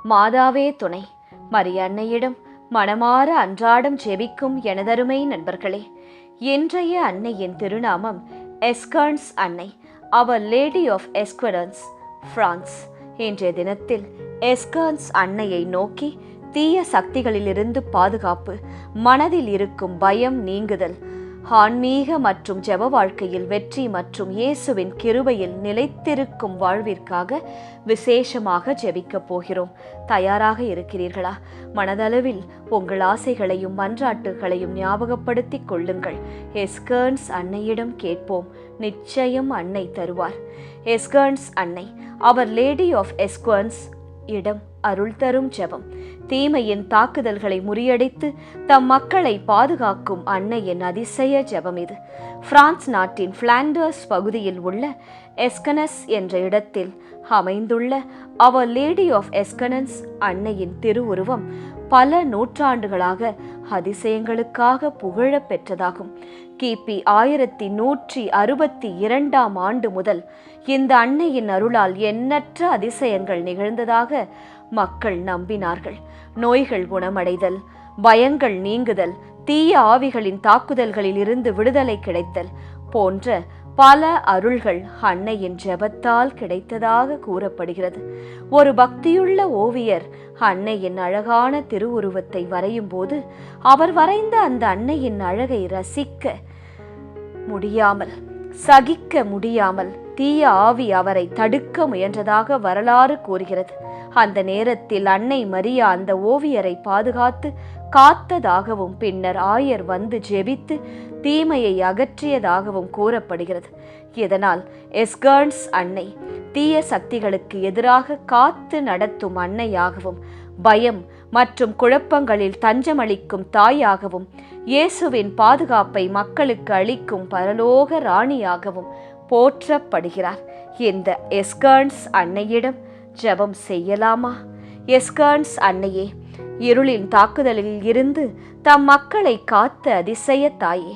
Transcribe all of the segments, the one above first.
மாதாவே துணை. மரியன்னையிடம் மனமாற அன்றாடம் ஜெபிக்கும் எனதருமை நண்பர்களே, இன்றைய அன்னையின் திருநாமம் எஸ்கர்ன்ஸ் அன்னை, அவர் லேடி ஆஃப் எஸ்குவரன்ஸ், பிரான்ஸ். இன்றைய தினத்தில் எஸ்கர்ன்ஸ் அன்னையை நோக்கி தீய சக்திகளிலிருந்து பாதுகாப்பு, மனதில் இருக்கும் பயம் நீங்குதல், ஆன்மீக மற்றும் ஜெப வாழ்க்கையில் வெற்றி மற்றும் இயேசுவின் கிருபையில் நிலைத்திருக்கும் வாழ்விற்காக விசேஷமாக ஜெபிக்கப் போகிறோம். தயாராக இருக்கிறீர்களா? மனதளவில் உங்கள் ஆசைகளையும் மன்றாட்டுகளையும் ஞாபகப்படுத்திக் கொள்ளுங்கள். எஸ்கர்ன்ஸ் அன்னையிடம் கேட்போம், நிச்சயம் அன்னை தருவார். எஸ்கர்ன்ஸ் அன்னை, அவர் லேடி ஆஃப் எஸ்கர்ன்ஸ் இடம் அருள் தரும் ஜெபம். தீமையின் தாக்குதல்களை முறியடித்து தம் மக்களை பாதுகாக்கும் அன்னையின் அதிசய ஜெபம் இது. பிரான்ஸ் நாட்டின் பிளாண்டர்ஸ் பகுதியில் உள்ள எஸ்கனஸ் என்ற இடத்தில் அமைந்துள்ள அவர் லேடி ஆஃப் எஸ்கனன்ஸ் அன்னையின் திருவுருவம் பல நூற்றாண்டுகளாக அதிசயங்களுக்காக புகழ பெற்றதாகும். கிபி 1162 முதல் இந்த அன்னையின் அருளால் எண்ணற்ற அதிசயங்கள் நிகழ்ந்ததாக மக்கள் நம்பினார்கள். நோய்கள் குணமடைதல், பயங்கள் நீங்குதல், தீய ஆவிகளின் தாக்குதல்களில் இருந்து விடுதலை கிடைத்தல் போன்ற பல அருள்கள் அன்னையின் ஜெபத்தால் கிடைத்ததாக கூறப்படுகிறது. ஒரு பக்தியுள்ள ஓவியர் அன்னையின் அழகான திருவுருவத்தை வரையும் போது அவர் வரைந்த அந்த அன்னையின் அழகை ரசிக்க முடியாமல், சகிக்க முடியாமல் தீய ஆவி அவரை தடுக்க முயன்றதாக வரலாறு கூறுகிறது. அந்த நேரத்தில் அன்னை மரியா அந்த ஓவியரை பாதுகாத்து காத்ததாகவும் பின்னர் ஆயர் வந்து ஜெபித்து தீமையை அகற்றியதாகவும் கூறப்படுகிறது. இதனால் எஸ்கர்ன்ஸ் அன்னை தீய சக்திகளுக்கு எதிராக காத்து நடத்தும் அன்னையாகவும், பயம் மற்றும் குழப்பங்களில் தஞ்சமளிக்கும் தாயாகவும், இயேசுவின் பாதுகாப்பை மக்களுக்கு அளிக்கும் பரலோக ராணியாகவும் போற்றப்படுகிறார். இந்த எஸ்கர்ன்ஸ் அன்னையிடம் ஜெபம் செய்யலாமா? எஸ்கர்ன்ஸ் அன்னையே, இருளின் தாக்குதலில் இருந்து தம் மக்களை காத்த அதிசய தாயே,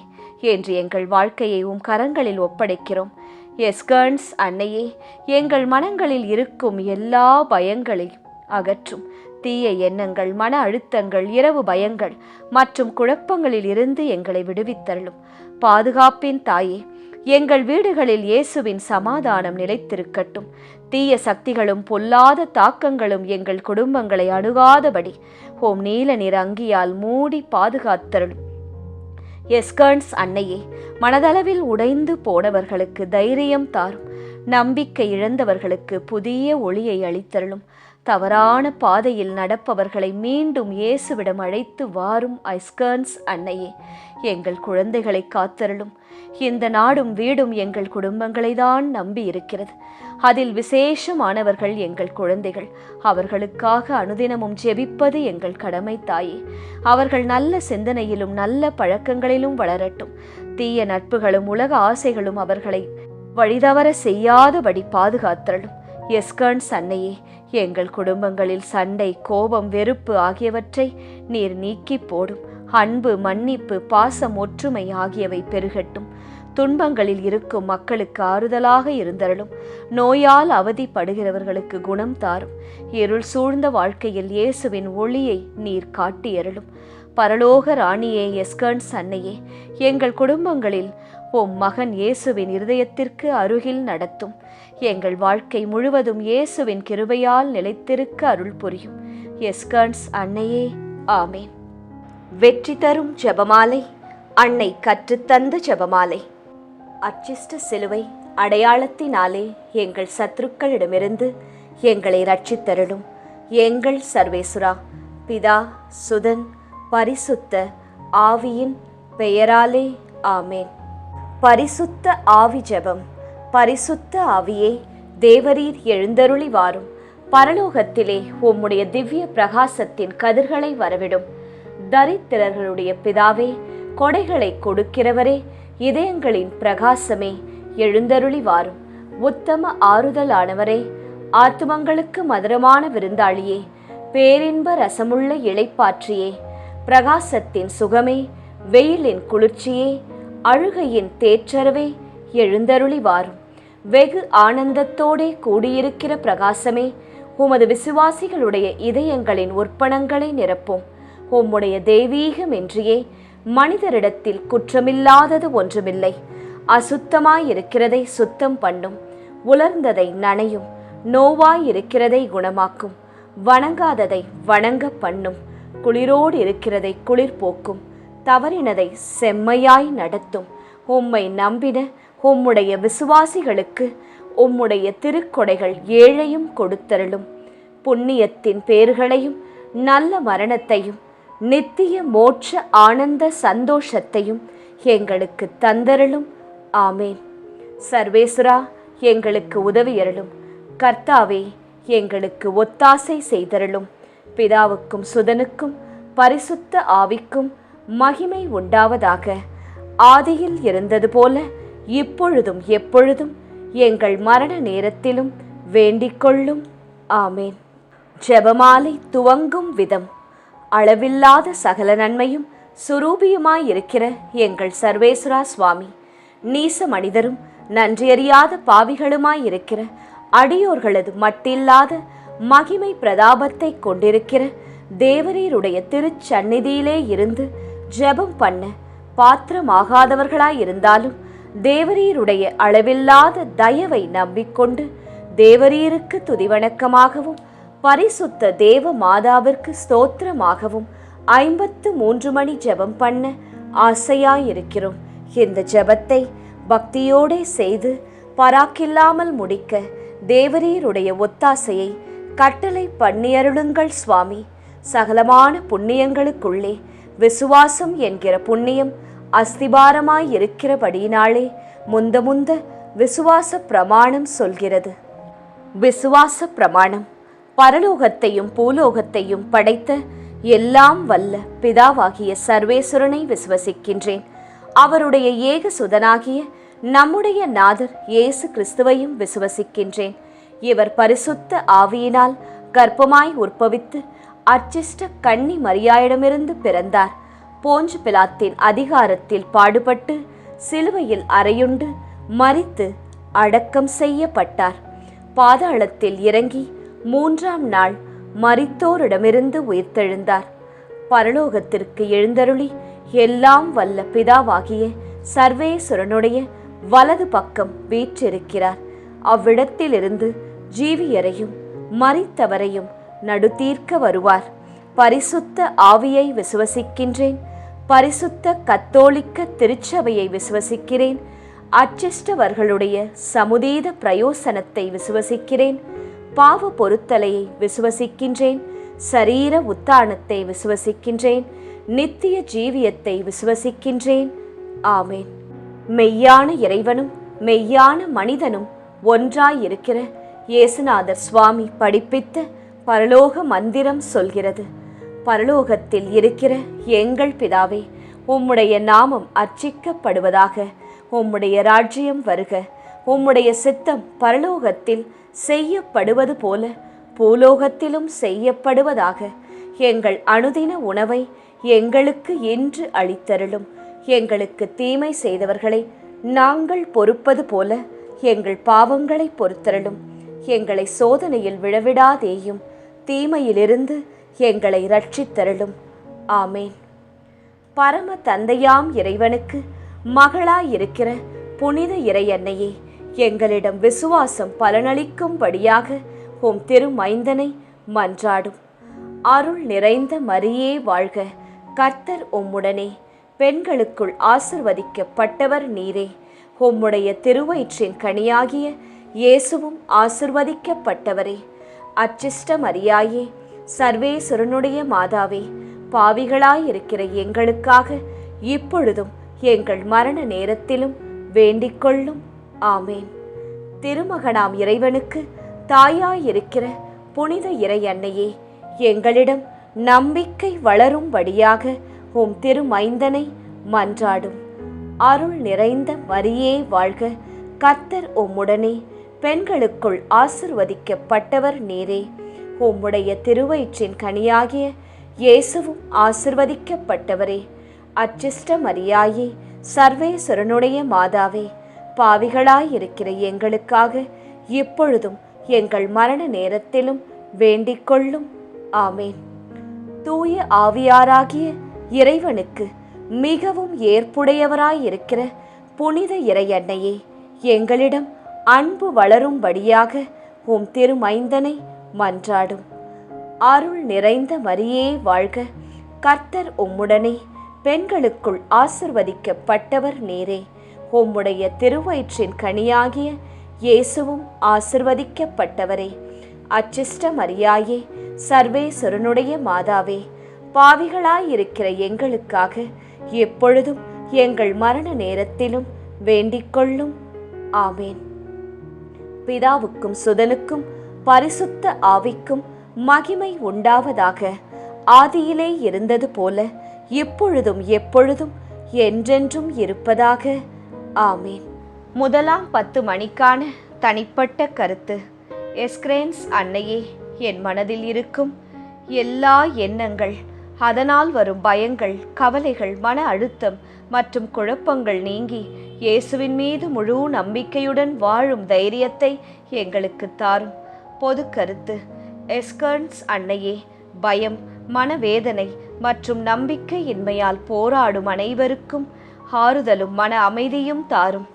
என்று எங்கள் வாழ்க்கையை உம் கரங்களில் ஒப்படைக்கிறோம். எஸ்கர்ன்ஸ் அன்னையே, எங்கள் மனங்களில் இருக்கும் எல்லா பயங்களையும் அகற்றும். தீய எண்ணங்கள், மன அழுத்தங்கள், இரவு பயங்கள் மற்றும் குழப்பங்களில் இருந்து எங்களை விடுவித்தருளும். பாதுகாப்பின் தாயே, எங்கள் வீடுகளில் இயேசுவின் சமாதானம் நிலைத்திருக்கட்டும். தீய சக்திகளும் பொல்லாத தாக்கங்களும் எங்கள் குடும்பங்களை அணுகாதபடி ஓம் நீல நிற அங்கியால் மூடி பாதுகாத்தருளும். எஸ்கர்ன்ஸ் அன்னையே, மனதளவில் உடைந்து போனவர்களுக்கு தைரியம் தாரும். நம்பிக்கை இழந்தவர்களுக்கு புதிய ஒளியை அளித்தருளும். தவறான பாதையில் நடப்பவர்களை மீண்டும் இயேசுவிடம் அழைத்து வாரும் எஸ்கர்ன்ஸ் அன்னையே, எங்கள் குழந்தைகளை காத்தருளும். இந்த நாடும் வீடும் எங்கள் குடும்பங்களை தான் நம்பி இருக்கிறது. அதில் விசேஷமானவர்கள் எங்கள் குழந்தைகள். அவர்களுக்காக அனுதினமும் ஜெபிப்பது எங்கள் கடமை தாயே. அவர்கள் நல்ல சிந்தனையிலும் நல்ல பழக்கங்களிலும் வளரட்டும். தீய நட்புகளும் உலக ஆசைகளும் அவர்களை வழிதவற செய்யாதபடி பாதுகாத்தருளும். எஸ்கர்ன்ஸ் அன்னையே, எங்கள் குடும்பங்களில் சண்டை, கோபம், வெறுப்பு ஆகியவற்றை நீர் நீக்கி போடும். அன்பு, மன்னிப்பு, பாசம், ஒற்றுமை ஆகியவை பெருகட்டும். துன்பங்களில் இருக்கும் மக்களுக்கு ஆறுதலாக இருந்தருளும். நோயால் அவதிப்படுகிறவர்களுக்கு குணம் தாரும். இருள் சூழ்ந்த வாழ்க்கையில் இயேசுவின் ஒளியை நீர் காட்டியருளும். பரலோக ராணியே, எஸ்கர்ன்ஸ் அன்னையே, எங்கள் குடும்பங்களில் உம் மகன் இயேசுவின் இருதயத்திற்கு அருகில் நடத்தும். எங்கள் வாழ்க்கை முழுவதும் இயேசுவின் கிருபையால் நிலைத்திருக்க அருள் புரியும். எஸ்கர்ன்ஸ் அன்னையே, ஆமேன். வெற்றி தரும் ஜெபமாலை, அன்னை கற்றுத்தந்த ஜெபமாலை. அர்ச்சிஷ்ட சிலுவை அடையாளத்தினாலே எங்கள் சத்துருக்களிடமிருந்து எங்களை ரட்சித்தருளும். எங்கள் சர்வேசுரா, பிதா, சுதன், பரிசுத்த ஆவியின் பெயராலே, ஆமேன். பரிசுத்த ஆவி ஜெபம். பரிசுத்த ஆவியே, தேவரீர் எழுந்தருளி வாரும். பரலோகத்திலே உம்முடைய திவ்ய பிரகாசத்தின் கதிர்களை வரவிடும். தரித்திரர்களுடைய பிதாவே, கொடைகளை கொடுக்கிறவரே, இதயங்களின் பிரகாசமே, எழுந்தருளி வாரும். உத்தம ஆறுதலானவரே, ஆத்துமங்களுக்கு மதுரமான விருந்தாளியே, பேரின்ப ரசமுள்ள இளைப்பாற்றியே, பிரகாசத்தின் சுகமே, வெயிலின் குளிர்ச்சியே, அழுகையின் தேற்றரவே, எழுந்தருளி வாரும். வெகு ஆனந்தத்தோடே கூடியிருக்கிற பிரகாசமே, உமது விசுவாசிகளுடைய இதயங்களின் உற்பணங்களை நிரப்பும். உம்முடைய தெய்வீகமின்றியே மனிதரிடத்தில் குற்றமில்லாதது ஒன்றுமில்லை. அசுத்தமாயிருக்கிறதை சுத்தம் பண்ணும், உலர்ந்ததை நனையும், நோவாயிருக்கிறதை குணமாக்கும், வணங்காததை வணங்க பண்ணும், குளிரோடு இருக்கிறதை குளிர் போக்கும், தவறினதை செம்மையாய் நடத்தும். உம்மை நம்பின உம்முடைய விசுவாசிகளுக்கு உம்முடைய திருக்கொடைகள் ஏழையும் கொடுத்தருளும். புண்ணியத்தின் பேர்களையும் நல்ல மரணத்தையும் நித்திய மோட்ச ஆனந்த சந்தோஷத்தையும் எங்களுக்கு தந்தருளும். ஆமேன். சர்வேசுரா, எங்களுக்கு உதவியருளும். கர்த்தாவே, எங்களுக்கு ஒத்தாசை செய்தருளும். பிதாவுக்கும் சுதனுக்கும் பரிசுத்த ஆவிக்கும் மகிமை உண்டாவதாக. ஆதியில் இருந்தது போல இப்பொழுதும் எப்பொழுதும் எங்கள் மரண நேரத்திலும் வேண்டிக் கொள்ளும். ஆமேன். ஜெபமாலை துவங்கும் விதம். அளவில்லாத சகல நன்மையும் சுரூபியுமாயிருக்கிற எங்கள் சர்வேஸ்வரா சுவாமி, நீச மனிதரும் நன்றியறியாத பாவிகளுமாயிருக்கிற அடியோர்களது மட்டில்லாத மகிமை பிரதாபத்தை கொண்டிருக்கிற தேவரீருடைய திருச்சந்நிதியிலே இருந்து ஜெபம் பண்ண பாத்திரமாகாதவர்களாயிருந்தாலும் தேவரீருடைய அளவில்லாத தயவை நம்பிக்கொண்டு தேவரீருக்கு துதிவணக்கமாகவும் பரிசுத்த தேவ மாதாவிற்கு ஸ்தோத்திரமாகவும் 53 மணி ஜெபம் பண்ண ஆசையாயிருக்கிறோம். இந்த ஜெபத்தை பக்தியோடே செய்து பராக்கில்லாமல் முடிக்க தேவரீருடைய ஒத்தாசையை கட்டளை பண்ணியருளுங்கள் சுவாமி. சகலமான புண்ணியங்களுக்குள்ளே விசுவாசம் என்கிற புண்ணியம் அஸ்திபாரமாயிருக்கிறபடியினாலே முந்த விசுவாச பிரமாணம் சொல்கிறது. விசுவாச பிரமாணம். பரலோகத்தையும் பூலோகத்தையும் படைத்த எல்லாம் வல்ல பிதாவாகிய சர்வேஸ்வரனை விசுவசிக்கின்றேன். அவருடைய ஏக சுதனாகிய நம்முடைய நாதர் இயேசு கிறிஸ்துவையும் விசுவசிக்கின்றேன். இவர் பரிசுத்த ஆவியினால் கர்ப்பமாய் உற்பவித்து அர்ச்சிஷ்ட கன்னி மரியாயிடமிருந்து பிறந்தார். போஞ்சு பிலாத்தின் அதிகாரத்தில் பாடுபட்டு சிலுவையில் அறையுண்டு மரித்து அடக்கம் செய்யப்பட்டார். பாதாளத்தில் இறங்கி 3ஆம் நாள் மரித்தோரிடமிருந்து உயிர்த்தெழுந்தார். பரலோகத்திற்கு எழுந்தருளி எல்லாம் வல்ல பிதாவாகிய சர்வேஸ்வரனுடைய வலது பக்கம் வீற்றிருக்கிறார். அவ்விடத்திலிருந்து ஜீவியரையும் மரித்தவரையும் நடுதீர்க்க வருவார். பரிசுத்த ஆவியை விசுவசிக்கின்றேன். பரிசுத்த கத்தோலிக்க திருச்சபையை விசுவசிக்கிறேன். அச்சிஷ்டவர்களுடைய சமுதீத பிரயோசனத்தை விசுவசிக்கிறேன். பாவ பொருத்தலையை விசுவசிக்கின்றேன். சரீர உத்தானத்தை விசுவசிக்கின்றேன். நித்திய ஜீவியத்தை விசுவசிக்கின்றேன். ஆமேன். மெய்யான இறைவனும் மெய்யான மனிதனும் ஒன்றாயிருக்கிற இயேசுநாதர் சுவாமி படிப்பித்த பரலோக மந்திரம் சொல்கிறது. பரலோகத்தில் இருக்கிற எங்கள் பிதாவே, உம்முடைய நாமம் அர்ச்சிக்கப்படுவதாக. உம்முடைய ராஜ்யம் வருக. உம்முடைய சித்தம் பரலோகத்தில் செய்யப்படுவது போல பூலோகத்திலும் செய்யப்படுவதாக. எங்கள் அனுதின உணவை எங்களுக்கு இன்று அளித்தருளும். எங்களுக்கு தீமை செய்தவர்களை நாங்கள் பொறுப்பது போல எங்கள் பாவங்களை பொறுத்தருளும். எங்களை சோதனையில் விழவிடாதேயும், தீமையிலிருந்து எங்களை இரட்சித்தருளும். ஆமேன். பரம தந்தையாம் இறைவனுக்கு மகளாயிருக்கிற புனித இறையன்னையே, எங்களிடம் விசுவாசம் பலனளிக்கும்படியாக உம் திருமைந்தனை மன்றாடும். அருள் நிறைந்த மரியே வாழ்க. கர்த்தர் உம்முடனே. பெண்களுக்குள் ஆசிர்வதிக்கப்பட்டவர் நீரே. உம்முடைய திருவயிற்றின் கனியாகிய இயேசுவும் ஆசிர்வதிக்கப்பட்டவரே. அச்சிஷ்ட மரியாயே, சர்வேஸ்வரனுடைய மாதாவே, பாவிகளாயிருக்கிற எங்களுக்காக இப்பொழுதும் எங்கள் மரண நேரத்திலும் வேண்டிக் கொள்ளும். ஆமேன். திருமகனாம் இறைவனுக்கு தாயாயிருக்கிற புனித இறை அன்னையே, எங்களிடம் நம்பிக்கை வளரும்படியாக உம் திருமைந்தனை மன்றாடும். அருள் நிறைந்த மரியே வாழ்க. கர்த்தர் உம்முடனே. பெண்களுக்குள் ஆசிர்வதிக்கப்பட்டவர் நீரே. உம்முடைய திருவயிற்றின் கனியாகிய இயேசுவும் ஆசிர்வதிக்கப்பட்டவரே. அச்சிஷ்ட மரியாயே, சர்வேஸ்வரனுடைய மாதாவே, பாவிகளாயிருக்கிற எங்களுக்காக இப்பொழுதும் எங்கள் மரண நேரத்திலும் வேண்டிக்கொள்ளும். ஆமேன். தூய ஆவியாராகிய இறைவனுக்கு மிகவும் ஏற்புடையவராயிருக்கிற புனித இறையன்னையே, எங்களிடம் அன்பு வளரும்படியாக உம் திருமைந்தனை மன்றாடும். அருள் நிறைந்த மரியே வாழ்க, கர்த்தர் உம்முடனே, பெண்களுக்குள் ஆசிர்வதிக்கப்பட்டவர் நீரே. உம்முடைய திருவயிற்றின் கனியாகிய இயேசுவும் ஆசிர்வதிக்கப்பட்டவரே. அச்சிஷ்ட மரியாயே, சர்வேஸ்வரனுடைய மாதாவே, பாவிகளாயிருக்கிற எங்களுக்காக எப்பொழுதும் எங்கள் மரண நேரத்திலும் வேண்டிக்கொள்ளும். ஆமேன். பிதாவுக்கும் சுதனுக்கும் பரிசுத்த ஆவிக்கும் மகிமை உண்டாவதாக. ஆதியிலே இருந்தது போல இப்பொழுதும் எப்பொழுதும் என்றென்றும் இருப்பதாக. ஆமேன். முதலாம் 10 மணிக்கான தனிப்பட்ட கருத்து. எஸ்கிரேன்ஸ் அன்னையே, என் மனதில் இருக்கும் எல்லா எண்ணங்கள், அதனால் வரும் பயங்கள், கவலைகள், மன அழுத்தம் மற்றும் குழப்பங்கள் நீங்கி இயேசுவின் மீது முழு நம்பிக்கையுடன் வாழும் தைரியத்தை எங்களுக்கு தாரும். பொது கருத்து. எஸ்கிரேன்ஸ் அன்னையே, பயம், மனவேதனை மற்றும் நம்பிக்கையின்மையால் போராடும் அனைவருக்கும் ஆறுதலும் மன அமைதியும் தாரும்.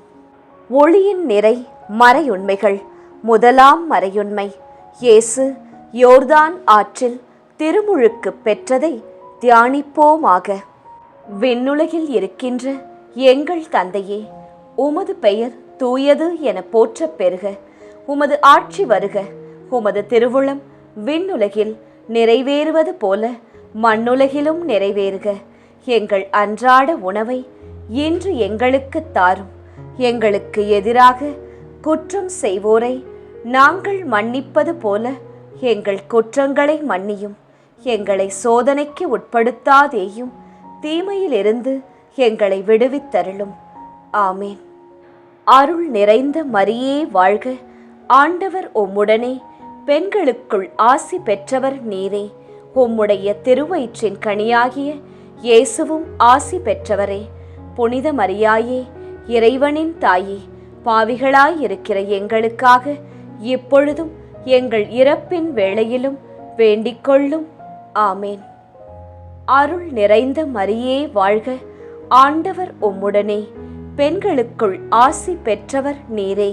ஒளியின் நிறை மறையுண்மைகள். முதலாம் மறையுண்மை. இயேசு யோர்தான் ஆற்றில் திருமுழுக்கு பெற்றதை தியானிப்போமாக. விண்ணுலகில் இருக்கின்ற எங்கள் தந்தையே, உமது பெயர் தூயது என போற்றப் பெறுக. உமது ஆட்சி வருக. உமது திருவுளம் விண்ணுலகில் நிறைவேறுவது போல மண்ணுலகிலும் நிறைவேறுக. எங்கள் அன்றாட உணவை இன்று எங்களுக்கு தாரும். எங்களுக்கு எதிராக குற்றம் செய்வோரை நாங்கள் மன்னிப்பது போல எங்கள் குற்றங்களை மன்னியும். எங்களை சோதனைக்கு உட்படுத்தாதேயும், தீமையிலிருந்து எங்களை விடுவித்தருளும். ஆமேன். அருள் நிறைந்த மரியே வாழ்க, ஆண்டவர் உம்முடனே, பெண்களுக்குள் ஆசி பெற்றவர் நீரே. உம்முடைய திருவயிற்றின் கனியாகிய இயேசுவும் ஆசி பெற்றவரே. புனித மரியாயே, இறைவனின் தாயே, பாவிகளாயிருக்கிற எங்களுக்காக இப்பொழுதும் எங்கள் இறப்பின் வேளையிலும் வேண்டிக்கொள்ளும். ஆமேன். அருள் நிறைந்த மரியே வாழ்க, ஆண்டவர் உம்முடனே, பெண்களுக்குள் ஆசி பெற்றவர் நீரே.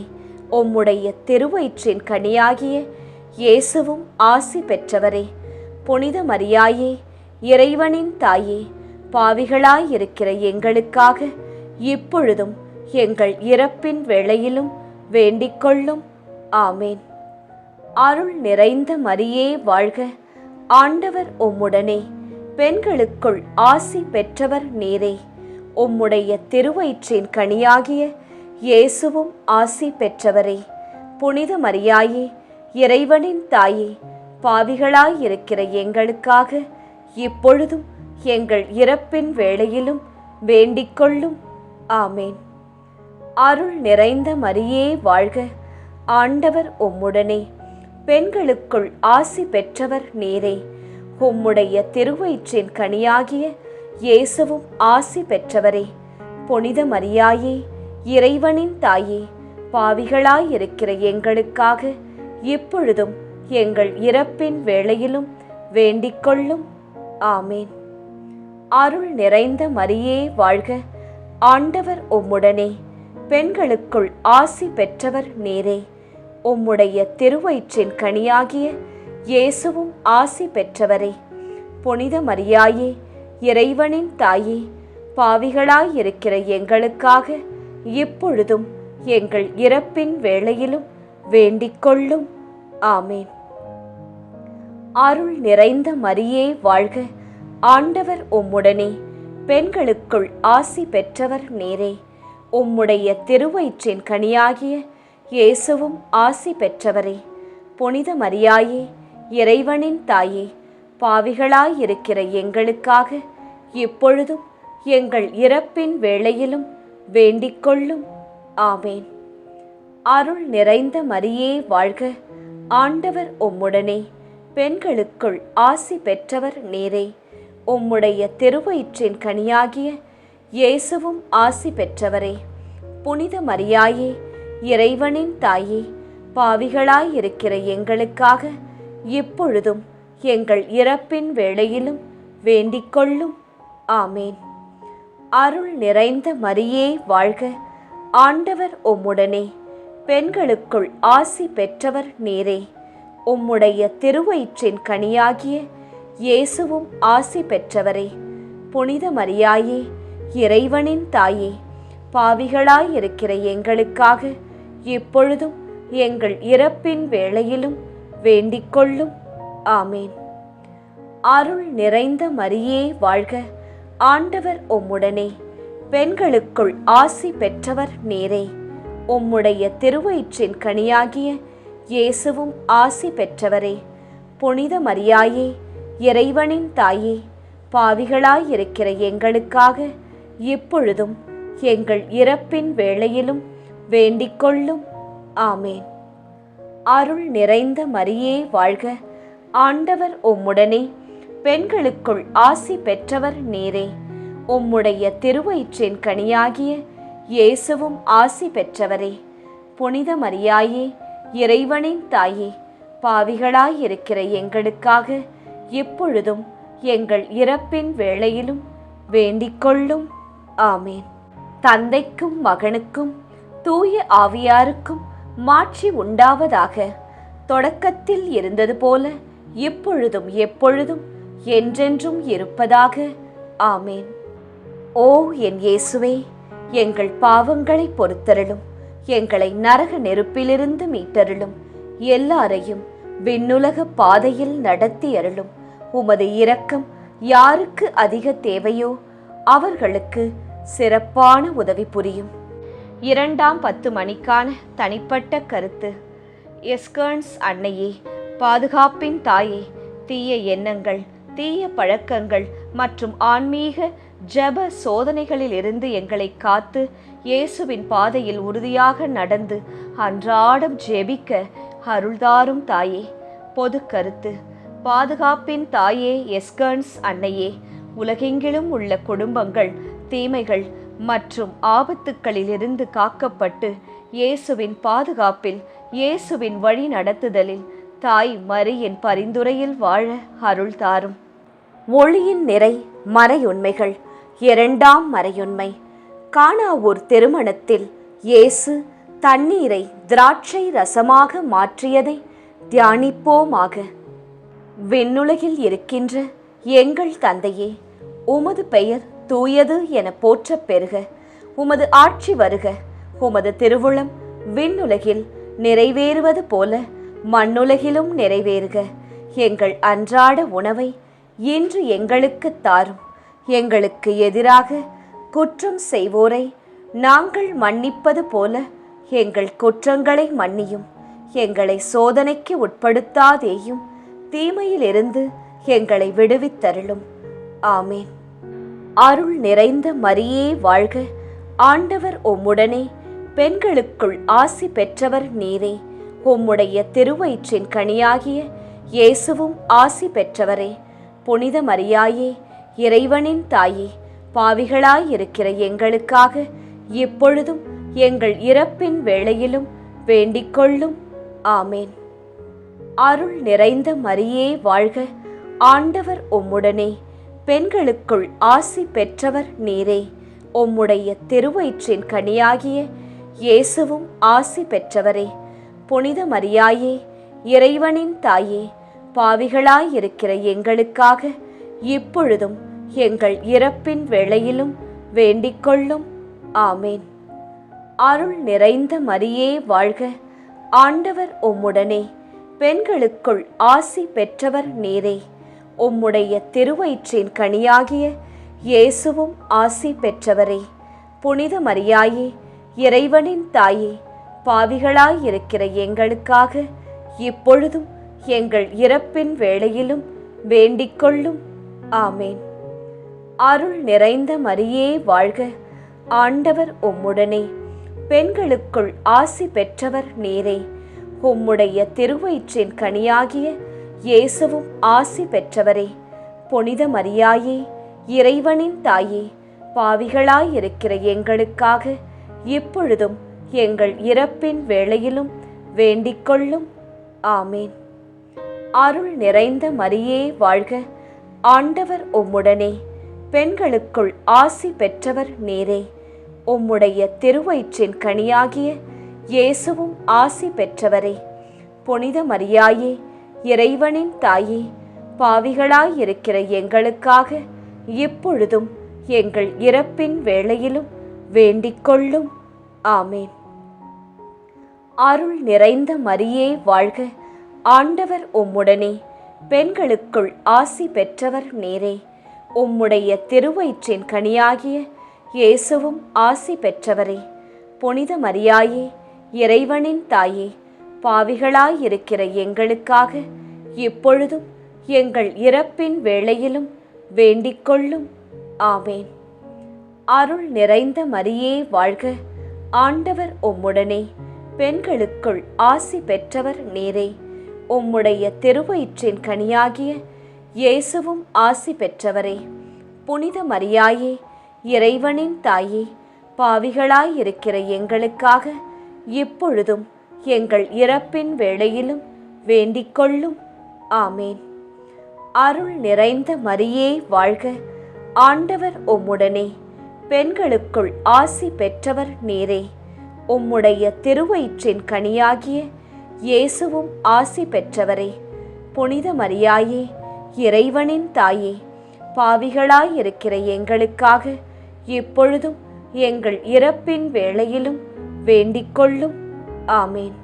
உம்முடைய திருவயிற்றின் கனியாகிய இயேசுவும் ஆசி பெற்றவரே. புனித மரியாயே, இறைவனின் தாயே, பாவிகளாயிருக்கிற எங்களுக்காக இப்பொழுதும் எங்கள் இறப்பின் வேளையிலும் வேண்டிக்கொள்ளும். ஆமேன். அருள் நிறைந்த மரியே வாழ்க, ஆண்டவர் உம்முடனே, பெண்களுக்குள் ஆசி பெற்றவர் நீரே. உம்முடைய திருவயிற்றின் கனியாகிய இயேசுவும் ஆசி பெற்றவரே. புனித மரியாயே, இறைவனின் தாயே, பாவிகளாயிருக்கிற எங்களுக்காக இப்பொழுதும் எங்கள் இறப்பின் வேளையிலும் வேண்டிக்கொள்ளும். ஆமேன். அருள் நிறைந்த மரியே வாழ்க, ஆண்டவர் உம்முடனே, பெண்களுக்குள் ஆசி பெற்றவர் நீரே. உம்முடைய திருவயிற்றின் கனியாகிய இயேசுவும் ஆசி பெற்றவரே. புனித மரியாயே, இறைவனின் தாயே, பாவிகளாயிருக்கிற எங்களுக்காக இப்பொழுதும் எங்கள் இறப்பின் வேளையிலும் வேண்டிக்கொள்ளும். ஆமேன். அருள் நிறைந்த மரியே வாழ்க, ஆண்டவர் உம்முடனே, பெண்களுக்குள் ஆசி பெற்றவர் நீரே. உம்முடைய திருவயிற்றின் கனியாகிய இயேசுவும் ஆசி பெற்றவரே. புனித மரியாயே, இறைவனின் தாயே, பாவிகளாயிருக்கிற எங்களுக்காக இப்பொழுதும் எங்கள் இறப்பின் வேளையிலும் வேண்டிக்கொள்ளும். ஆமேன். அருள் நிறைந்த மரியே வாழ்க, ஆண்டவர் உம்முடனே, பெண்களுக்குள் ஆசி பெற்றவர் நீரே. உம்முடைய திருவயிற்றின் கனியாகிய இயேசுவும் ஆசி பெற்றவரே. புனித மரியாயே, இறைவனின் தாயே, பாவிகளாயிருக்கிற எங்களுக்காக இப்பொழுதும் எங்கள் இறப்பின் வேளையிலும் வேண்டிக்கொள்ளும். ஆமேன். அருள் நிறைந்த மரியே வாழ்க, ஆண்டவர் உம்முடனே, பெண்களுக்குள் ஆசி பெற்றவர் நீரே. உம்முடைய திருவயிற்றின் கனியாகிய இயேசுவும் ஆசி பெற்றவரே. புனித மரியாயே, இறைவனின் தாயே, பாவிகளாயிருக்கிற எங்களுக்காக இப்பொழுதும் எங்கள் இறப்பின் வேளையிலும் வேண்டிக் கொள்ளும். ஆமேன். அருள் நிறைந்த மரியே வாழ்க, ஆண்டவர் உம்முடனே, பெண்களுக்குள் ஆசி பெற்றவர் நீரே. உம்முடைய திருவயிற்றின் கனியாகிய இயேசுவும் ஆசி பெற்றவரே. புனித மரியாயே, இறைவனின் தாயே, பாவிகளாயிருக்கிற எங்களுக்காக இப்பொழுதும் எங்கள் இறப்பின் வேளையிலும் வேண்டிக் கொள்ளும். ஆமேன். அருள் நிறைந்த மரியே வாழ்க, ஆண்டவர் உம்முடனே, பெண்களுக்குள் ஆசி பெற்றவர் நீரே. உம்முடைய திருவயிற்றின் கனியாகிய இயேசுவும் ஆசி பெற்றவரே. புனித மரியாயே, இறைவனின் தாயே, பாவிகளாயிருக்கிற எங்களுக்காக இப்பொழுதும் எங்கள் இறப்பின் வேளையிலும் வேண்டிக் கொள்ளும். ஆமேன். அருள் நிறைந்த மரியே வாழ்க, ஆண்டவர் உம்முடனே, பெண்களுக்குள் ஆசி பெற்றவர் நீரே. உம்முடைய திருவயிற்றின் கனியாகிய இயேசுவும் ஆசி பெற்றவரே. புனித மரியாயே, இறைவனின் தாயே, பாவிகளாயிருக்கிற எங்களுக்காக இப்பொழுதும் எங்கள் இறப்பின் வேளையிலும் வேண்டிக் கொள்ளும். ஆமேன். தந்தைக்கும் மகனுக்கும் தூய ஆவியாருக்கும் மாட்சி உண்டாவதாக. தொடக்கத்தில் இருந்தது போல இப்பொழுதும் எப்பொழுதும் என்றென்றும் இருப்பதாக. ஆமேன். ஓ என் இயேசுவே, எங்கள் பாவங்களை பொறுத்தருளும், எங்களை நரக நெருப்பிலிருந்து மீட்டருளும், எல்லாரையும் விண்ணுலக பாதையில் நடத்தி அருளும். உமது இரக்கம் யாருக்கு அதிக தேவையோ அவர்களுக்கு சிறப்பான உதவி புரியும். 2ஆம் 10 மணிக்கான தனிப்பட்ட கருத்து. எஸ்கர்ன்ஸ் அன்னையே, பாதுகாப்பின் தாயே, தீய எண்ணங்கள், தீய பழக்கங்கள் மற்றும் ஆன்மீக ஜப சோதனைகளில் இருந்து எங்களை காத்து இயேசுவின் பாதையில் உறுதியாக நடந்து அன்றாடம் ஜெபிக்க அருள்தாரும் தாயே. பொது கருத்து. பாதுகாப்பின் தாயே எஸ்கர்ன்ஸ் அன்னையே, உலகெங்கிலும் உள்ள குடும்பங்கள் தீமைகள் மற்றும் ஆபத்துக்களிலிருந்து காக்கப்பட்டு இயேசுவின் பாதுகாப்பில், இயேசுவின் வழி நடத்துதலில், தாய் மரியின் பரிந்துரையில் வாழ அருள் தாரும். ஒளியின் நிறை மறையுண்மைகள். 2ஆம் மறையுண்மை. கானாவூர் திருமணத்தில் இயேசு தண்ணீரை திராட்சை ரசமாக மாற்றியதை தியானிப்போமாக. விண்ணுலகில் இருக்கின்ற எங்கள் தந்தையே, உமது பெயர் தூயது என போற்றப் பெறுக. உமது ஆட்சி வருக. உமது திருவுளம் விண்ணுலகில் நிறைவேறுவது போல மண்ணுலகிலும் நிறைவேறுக. எங்கள் அன்றாட உணவை இன்று எங்களுக்கு தாரும். எங்களுக்கு எதிராக குற்றம் செய்வோரை நாங்கள் மன்னிப்பது போல எங்கள் குற்றங்களை மன்னியும். எங்களை சோதனைக்கு உட்படுத்தாதேயும், தீமையிலிருந்து எங்களை விடுவித்தருளும். ஆமேன். அருள் நிறைந்த மரியே வாழ்க, ஆண்டவர் உம்முடனே, பெண்களுக்குள் ஆசி பெற்றவர் நீரே. உம்முடைய திருவயிற்றின் கனியாகிய இயேசுவும் ஆசி பெற்றவரே. புனித மரியாயே, இறைவனின் தாயே, பாவிகளாயிருக்கிற எங்களுக்காக இப்பொழுதும் எங்கள் இறப்பின் வேளையிலும் வேண்டிக் கொள்ளும். ஆமேன். அருள் நிறைந்த மரியே வாழ்க, ஆண்டவர் உம்முடனே, பெண்களுக்குள் ஆசி பெற்றவர் நீரே. உம்முடைய திருவயிற்றின் கனியாகிய இயேசுவும் ஆசி பெற்றவரே. புனித மரியாயே, இறைவனின் தாயே, பாவிகளாயிருக்கிற எங்களுக்காக இப்பொழுதும் எங்கள் இறப்பின் வேளையிலும் வேண்டிக் கொள்ளும். ஆமேன். அருள் நிறைந்த மரியே வாழ்க, ஆண்டவர் உம்முடனே, பெண்களுக்குள் ஆசி பெற்றவர் நீரே. உம்முடைய திருவயிற்றின் கனியாகிய இயேசுவும் ஆசி பெற்றவரே. புனித மரியாயே, இறைவனின் தாயே, பாவிகளாயிருக்கிற எங்களுக்காக இப்பொழுதும் எங்கள் இறப்பின் வேளையிலும் வேண்டிக் கொள்ளும். ஆமேன். அருள் நிறைந்த மரியே வாழ்க, ஆண்டவர் உம்முடனே, பெண்களுக்குள் ஆசி பெற்றவர் நீரே. உம்முடைய திருவயிற்றின் கனியாகிய இயேசுவும் ஆசி பெற்றவரே. புனித மரியாயே, இறைவனின் தாயே, பாவிகளாயிருக்கிற எங்களுக்காக இப்பொழுதும் எங்கள் இறப்பின் வேளையிலும் வேண்டிக் கொள்ளும். ஆமேன். அருள் நிறைந்த மரியே வாழ்க, ஆண்டவர் உம்முடனே, பெண்களுக்குள் ஆசி பெற்றவர் நீரே. உம்முடைய திருவயிற்றின் கனியாகிய இயேசுவும் ஆசி பெற்றவரே. புனித மரியாயே, இறைவனின் தாயே, பாவிகளாயிருக்கிற எங்களுக்காக இப்பொழுதும் எங்கள் இறப்பின் வேளையிலும் வேண்டிக்கொள்ளும். ஆமேன். அருள் நிறைந்த மரியே வாழ்க, ஆண்டவர் உம்முடனே, பெண்களுக்குள் ஆசி பெற்றவர் நீரே. உம்முடைய திருவயிற்றின் கனியாகிய இயேசுவும் ஆசி பெற்றவரே. புனித மரியாயே, இறைவனின் தாயே, பாவிகளாயிருக்கிற எங்களுக்காக இப்பொழுதும் எங்கள் இறப்பின் வேளையிலும் வேண்டிக்கொள்ளும். ஆமேன். அருள் நிறைந்த மரியே வாழ்க, ஆண்டவர் உம்முடனே, பெண்களுக்குள் ஆசி பெற்றவர் நீரே. உம்முடைய திருவயிற்றின் கனியாகிய இயேசுவும் ஆசி பெற்றவரே. புனித மரியாயே, இறைவனின் தாயே, பாவிகளாயிருக்கிற எங்களுக்காக இப்பொழுதும் எங்கள் இறப்பின் வேளையிலும் வேண்டிக்கொள்ளும். ஆமேன். அருள் நிறைந்த மரியே வாழ்க, ஆண்டவர் உம்முடனே, பெண்களுக்குள் ஆசி பெற்றவர் நீரே. உம்முடைய திருவயிற்றின் கனியாகிய இயேசுவும் ஆசி பெற்றவரே. புனித மரியாயே, இறைவனின் தாயே, பாவிகளாயிருக்கிற எங்களுக்காக இப்பொழுதும் எங்கள் இறப்பின் வேளையிலும் வேண்டிக்கொள்ளும். ஆமேன்.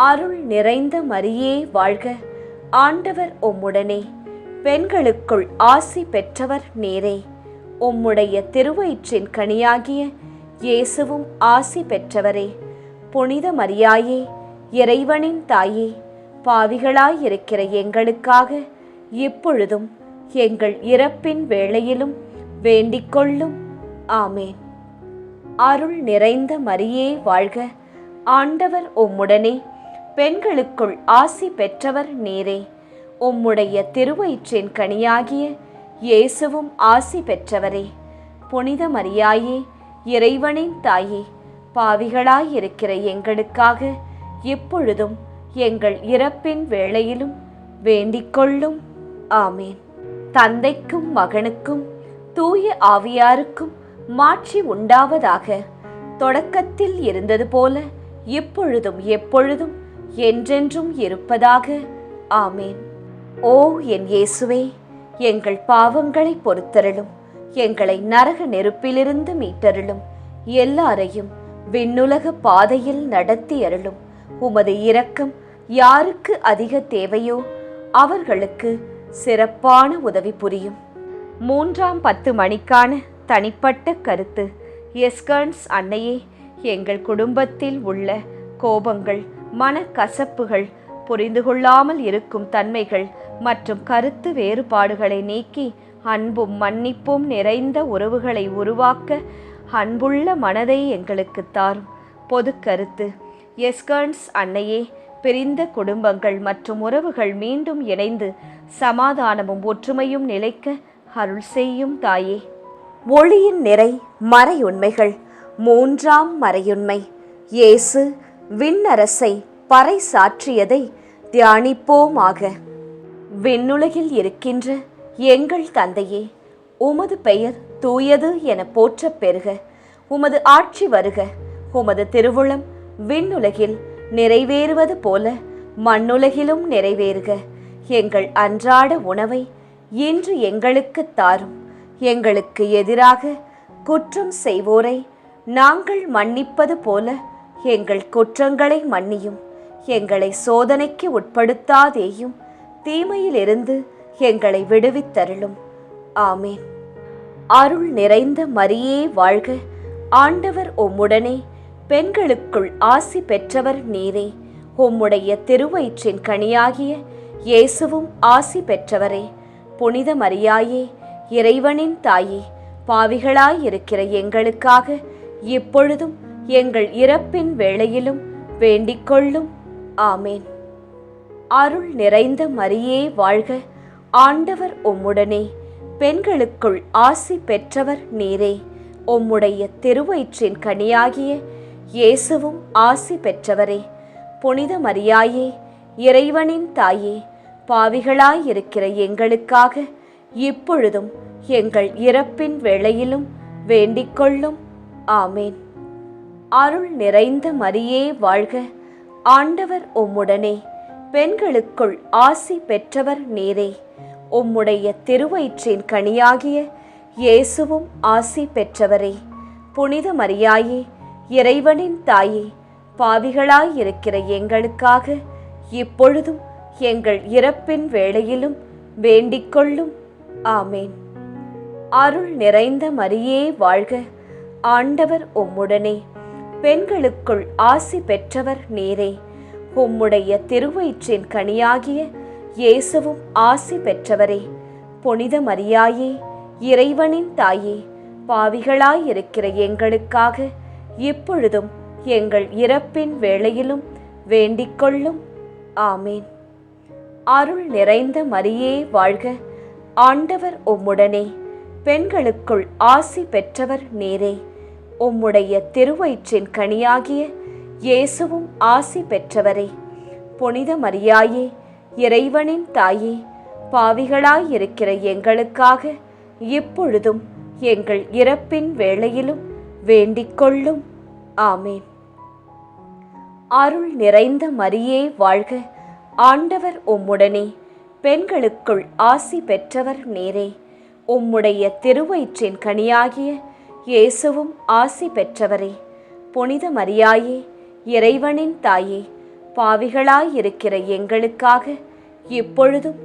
அருள் நிறைந்த மரியே வாழ்க, ஆண்டவர் உம்முடனே, பெண்களுக்குள் ஆசி பெற்றவர் நீரே. உம்முடைய திருவயிற்றின் கனியாகிய இயேசுவும் ஆசி பெற்றவரே. புனித மரியாயே, இறைவனின் தாயே, பாவிகளாயிருக்கிற எங்களுக்காக இப்பொழுதும் எங்கள் இறப்பின் வேளையிலும் வேண்டிக்கொள்ளும். ஆமேன். அருள் நிறைந்த மரியே வாழ்க, ஆண்டவர் உம்முடனே, பெண்களுக்குள் ஆசி பெற்றவர் நீரே. உம்முடைய திருவயிற்றின் கனியாகிய இயேசுவும் ஆசி பெற்றவரே. புனித மரியாயே, இறைவனின் தாயே, பாவிகளாயிருக்கிற எங்களுக்காக இப்பொழுதும் எங்கள் இறப்பின் வேளையிலும் வேண்டிக்கொள்ளும். ஆமேன். தந்தைக்கும் மகனுக்கும் தூய ஆவியாருக்கும் மாட்சி உண்டாவதாக. தொடக்கத்தில் இருந்தது போல இப்பொழுதும் எப்பொழுதும் என்றென்றும் இருப்பதாக. ஆமேன். ஓ என் இயேசுவே, எங்கள் பாவங்களை பொறுத்தருளும், எங்களை நரக நெருப்பிலிருந்து மீட்டருளும், எல்லாரையும் விண்ணுலக பாதையில் நடத்தி அருளும். உமது இரக்கம் யாருக்கு அதிக தேவையோ அவர்களுக்கு சிறப்பான உதவி புரியும். 3ஆம் 10 மணிக்கான தனிப்பட்ட கருத்து. எஸ்கர்ன்ஸ் அன்னையே, எங்கள் குடும்பத்தில் உள்ள கோபங்கள், மனக்கசப்புகள், புரிந்து கொள்ளாமல் இருக்கும் தன்மைகள் மற்றும் கருத்து வேறுபாடுகளை நீக்கி அன்பும் மன்னிப்பும் நிறைந்த உறவுகளை உருவாக்க அன்புள்ள மனதை எங்களுக்கு தாரும். பொது கருத்து. எஸ்கர்ன்ஸ் அன்னையே, பிரிந்த குடும்பங்கள் மற்றும் உறவுகள் மீண்டும் இணைந்து சமாதானமும் ஒற்றுமையும் நிலைக்க அருள் செய்யும் தாயே. ஒளியின் நிறை மறையுண்மைகள். 3ஆம் மறையுண்மை, இயேசு விண்ணரசை பறை சாற்றியதை தியானிப்போமாக. விண்ணுலகில் இருக்கின்ற எங்கள் தந்தையே, உமது பெயர் தூயது என போற்றப் பெறுக. உமது ஆட்சி வருக. உமது திருவுளம் விண்ணுலகில் நிறைவேறுவது போல மண்ணுலகிலும் நிறைவேறுக. எங்கள் அன்றாட உணவை இன்று எங்களுக்கு தாரும். எங்களுக்கு எதிராக குற்றம் செய்வோரை நாங்கள் மன்னிப்பது போல எங்கள் குற்றங்களை மன்னியும். எங்களை சோதனைக்கு உட்படுத்தாதேயும், தீமையிலிருந்து எங்களை விடுவித்தருளும். ஆமேன். அருள் நிறைந்த மரியே வாழ்க, ஆண்டவர் உம்முடனே, பெண்களுக்குள் ஆசி பெற்றவர் நீரே. உம்முடைய திருவயிற்றின் கனியாகிய இயேசுவும் ஆசி பெற்றவரே. புனித மரியாயே, இறைவனின் தாயே, பாவிகளாயிருக்கிற எங்களுக்காக இப்பொழுதும் எங்கள் இறப்பின் வேளையிலும் வேண்டிக்கொள்ளும். ஆமேன். அருள் நிறைந்த மரியே வாழ்க, ஆண்டவர் உம்முடனே, பெண்களுக்குள் ஆசி பெற்றவர் நீரே. உம்முடைய திருவயிற்றின் கனியாகிய இயேசுவும் ஆசி பெற்றவரே. புனித மரியாயே, இறைவனின் தாயே, பாவிகளாயிருக்கிற எங்களுக்காக இப்பொழுதும் எங்கள் இறப்பின் வேளையிலும் வேண்டிக்கொள்ளும். ஆமேன். அருள் நிறைந்த மரியே வாழ்க, ஆண்டவர் உம்முடனே, பெண்களுக்குள் ஆசி பெற்றவர் நீரே. உம்முடைய திருவயிற்றின் கனியாகிய இயேசுவும் ஆசி பெற்றவரே. புனித மரியாயே, இறைவனின் தாயே, பாவிகளாயிருக்கிற எங்களுக்காக இப்பொழுதும் எங்கள் இறப்பின் வேளையிலும் வேண்டிக்கொள்ளும். ஆமேன். அருள் நிறைந்த மரியே வாழ்க, ஆண்டவர் உம்முடனே, பெண்களுக்குள் ஆசி பெற்றவர் நீரே. உம்முடைய திருவயிற்றின் கனியாகிய இயேசுவும் ஆசி பெற்றவரே. புனித மரியாயே, இறைவனின் தாயே, பாவிகளாயிருக்கிற எங்களுக்காக இப்பொழுதும் எங்கள் இறப்பின் வேளையிலும் வேண்டிக்கொள்ளும். ஆமேன். அருள் நிறைந்த மரியே வாழ்க, ஆண்டவர் உம்முடனே, பெண்களுக்குள் ஆசி பெற்றவர் நீரே. உம்முடைய திருவயிற்றின் கனியாகிய இயேசுவும் ஆசி பெற்றவரே. புனித மரியாயே, இறைவனின் தாயே, பாவிகளாயிருக்கிற எங்களுக்காக இப்பொழுதும் எங்கள் இறப்பின் வேளையிலும் வேண்டிக்கொள்ளும். ஆமேன். அருள் நிறைந்த மரியே வாழ்க, ஆண்டவர் உம்முடனே, பெண்களுக்குள் ஆசி பெற்றவர் நீரே. உம்முடைய திருவயிற்றின் கனியாகிய இயேசுவும் ஆசி பெற்றவரே. புனித மரியாயே, இறைவனின் தாயே, பாவிகளாயிருக்கிற எங்களுக்காக இப்பொழுதும்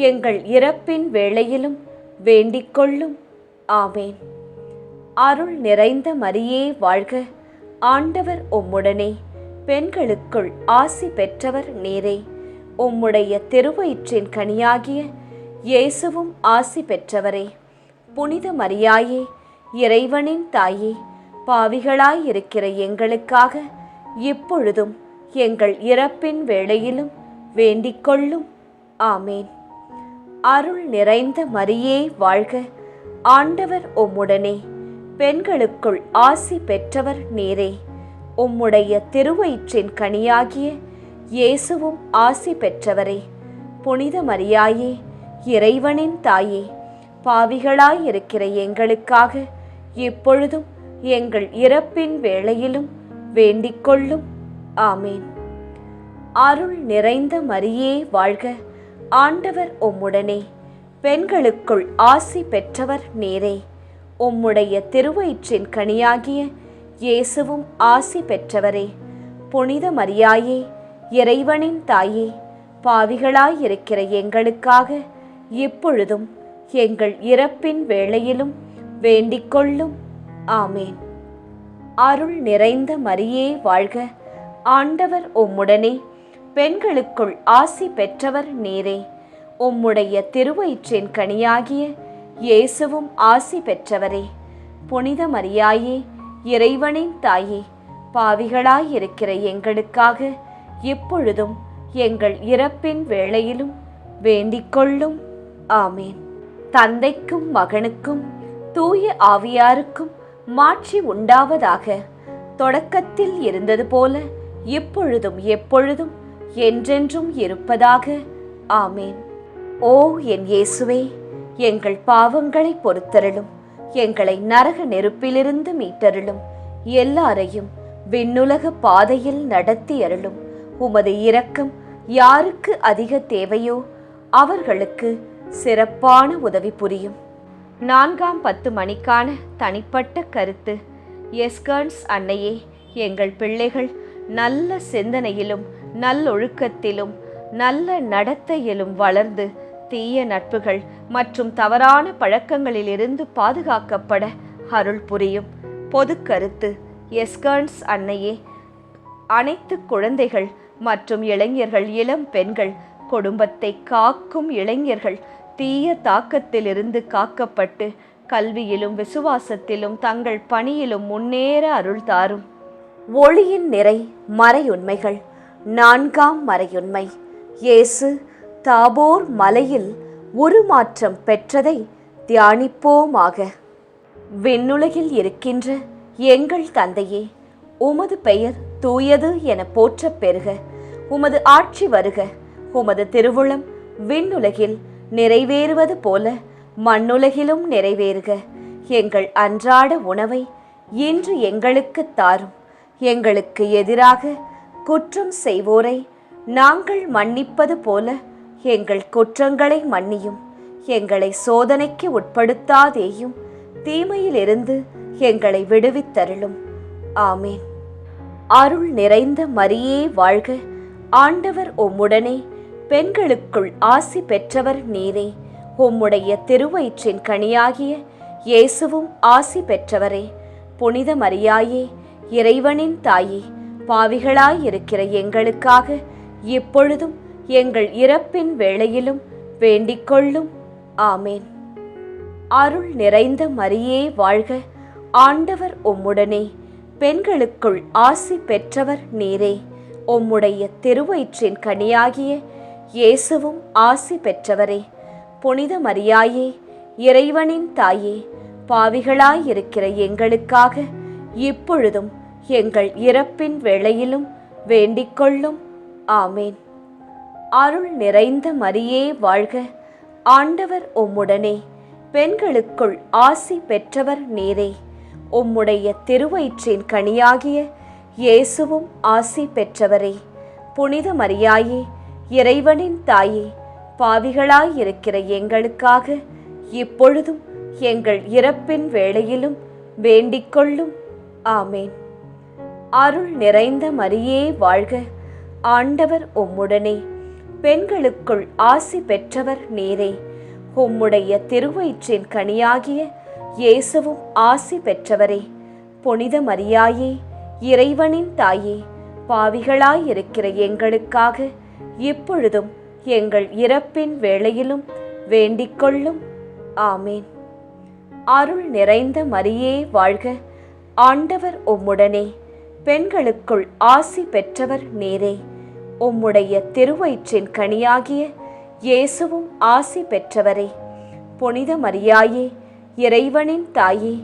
எங்கள் இறப்பின் வேளையிலும் வேண்டிக்கொள்ளும். ஆமேன். அருள் நிறைந்த மரியே வாழ்க, ஆண்டவர் உம்முடனே, பெண்களுக்குள் ஆசி பெற்றவர் நீரே. உம்முடைய திருவயிற்றின் கனியாகிய இயேசுவும் ஆசி பெற்றவரே. புனித மரியாயே, இறைவனின் தாயே, பாவிகளாயிருக்கிற எங்களுக்காக இப்பொழுதும் எங்கள் இறப்பின் வேளையிலும் வேண்டிக்கொள்ளும். ஆமேன். அருள் நிறைந்த மரியே வாழ்க, ஆண்டவர் உம்முடனே, பெண்களுக்குள் ஆசி பெற்றவர் நீரே. உம்முடைய திருவயிற்றின் கனியாகிய இயேசுவும் ஆசி பெற்றவரே. புனித மரியாயே, இறைவனின் தாயே, பாவிகளாயிருக்கிற எங்களுக்காக இப்பொழுதும் எங்கள் இறப்பின் வேளையிலும் வேண்டிக்கொள்ளும். ஆமேன். அருள் நிறைந்த மரியே வாழ்க, ஆண்டவர் உம்முடனே, பெண்களுக்குள் ஆசி பெற்றவர் நீரே. உம்முடைய திருவயிற்றின் கனியாகிய இயேசுவும் ஆசி பெற்றவரே. புனித மரியாயே, இறைவனின் தாயே, பாவிகளாயிருக்கிற எங்களுக்காக இப்பொழுதும் எங்கள் இறப்பின் வேளையிலும் வேண்டிக்கொள்ளும். ஆமேன். அருள் நிறைந்த மரியே வாழ்க, ஆண்டவர் உம்முடனே, பெண்களுக்குள் ஆசி பெற்றவர் நீரே. உம்முடைய திருவயிற்றின் கனியாகிய இயேசுவும் ஆசி பெற்றவரே. புனித மரியாயே, இறைவனின் தாயே, பாவிகளாயிருக்கிற எங்களுக்காக இப்பொழுதும் எங்கள் இறப்பின் வேளையிலும் வேண்டிக்கொள்ளும். ஆமேன். தந்தைக்கும் மகனுக்கும் தூய ஆவியாருக்கும் மாட்சி உண்டாவதாக. தொடக்கத்தில் இருந்தது போல இப்பொழுதும் எப்பொழுதும் என்றென்றும் இருப்பதாக. ஆமேன். ஓ என் இயேசுவே, எங்கள் பாவங்களை பொறுத்தருளும், எங்களை நரக நெருப்பிலிருந்து மீட்டருளும், எல்லாரையும் விண்ணுலக பாதையில் நடத்தி அருளும். உமது இரக்கம் யாருக்கு அதிக தேவையோ அவர்களுக்கு சிறப்பான உதவி புரியும். 4ஆம் 10 மணிக்கான தனிப்பட்ட கருத்து. எஸ்கர்ன்ஸ் அன்னையே, எங்கள் பிள்ளைகள் நல்ல சிந்தனையிலும் நல்லொழுக்கத்திலும் நல்ல நடத்தையிலும் வளர்ந்து தீய நட்புகள் மற்றும் தவறான பழக்கங்களிலிருந்து பாதுகாக்கப்பட அருள் புரியும். பொது கருத்து. எஸ்கர்ன்ஸ் அன்னையே, அனைத்து குழந்தைகள் மற்றும் இளைஞர்கள், இளம் பெண்கள், குடும்பத்தை காக்கும் இளைஞர்கள் தீய தாக்கத்திலிருந்து காக்கப்பட்டு கல்வியிலும் விசுவாசத்திலும் தங்கள் பணியிலும் முன்னேற அருள் தாரும். ஒளியின் நிறை மறையுண்மைகள். 4ஆம் மறையுண்மை. இயேசு தாபோர் மலையில் உருமாற்றம் பெற்றதை தியானிப்போமாக. விண்ணுலகில் இருக்கின்ற எங்கள் தந்தையே, உமது பெயர் தூயது என போற்றப் பெறுக. உமது ஆட்சி வருக. உமது திருவுளம் விண்ணுலகில் நிறைவேறுவது போல மண்ணுலகிலும் நிறைவேறுக. எங்கள் அன்றாட உணவை இன்று எங்களுக்கு தாரும். எங்களுக்கு எதிராக குற்றம் செய்வோரை நாங்கள் மன்னிப்பது போல எங்கள் குற்றங்களை மன்னியும். எங்களை சோதனைக்கு உட்படுத்தாதேயும், தீமையிலிருந்து எங்களை விடுவித்தருளும். ஆமேன். அருள் நிறைந்த மரியே வாழ்க, ஆண்டவர் உம்முடனே, பெண்களுக்குள் ஆசி பெற்றவர் நீரே. உம்முடைய திருவயிற்றின் கனியாகிய இயேசுவும் ஆசி பெற்றவரே. புனித மரியாயே, இறைவனின் தாயே, பாவிகளாயிருக்கிற எங்களுக்காக இப்பொழுதும் எங்கள் இறப்பின் வேளையிலும் வேண்டிக்கொள்ளும். ஆமேன். அருள் நிறைந்த மரியே வாழ்க, ஆண்டவர் உம்முடனே, பெண்களுக்குள் ஆசி பெற்றவர் நீரே. உம்முடைய திருவயிற்றின் கனியாகிய இயேசுவும் ஆசி பெற்றவரே. புனித மரியாயே, இறைவனின் தாயே, பாவிகளாயிருக்கிற எங்களுக்காக இப்பொழுதும் எங்கள் இறப்பின் வேளையிலும் வேண்டிக்கொள்ளும். ஆமேன். அருள் நிறைந்த மரியே வாழ்க, ஆண்டவர் உம்முடனே, பெண்களுக்குள் ஆசி பெற்றவர் நீரே. உம்முடைய திருவயிற்றின் கனியாகிய இயேசுவும் ஆசி பெற்றவரே. புனித மரியாயே, இறைவனின் தாயே, பாவிகளாயிருக்கிற எங்களுக்காக இப்பொழுதும் எங்கள் இறப்பின் வேளையிலும் வேண்டிக்கொள்ளும். ஆமேன். அருள் நிறைந்த மரியே வாழ்க, ஆண்டவர் உம்முடனே, பெண்களுக்குள் ஆசி பெற்றவர் நீரே. உம்முடைய திருவயிற்றின் கனியாகிய இயேசுவும் ஆசி பெற்றவரே. புனித மரியாயே, இறைவனின் தாயே, பாவிகளாயிருக்கிற எங்களுக்காக இப்பொழுதும் எங்கள் இறப்பின் வேளையிலும் வேண்டிக்கொள்ளும். ஆமேன். அருள் நிறைந்த மரியே வாழ்க, ஆண்டவர் உம்முடனே, பெண்களுக்குள் ஆசி பெற்றவர் நீரே. உம்முடைய திருவயிற்றின் கனியாகிய இயேசுவும் ஆசி பெற்றவரே. புனித மரியாயே, இறைவனின் தாயே,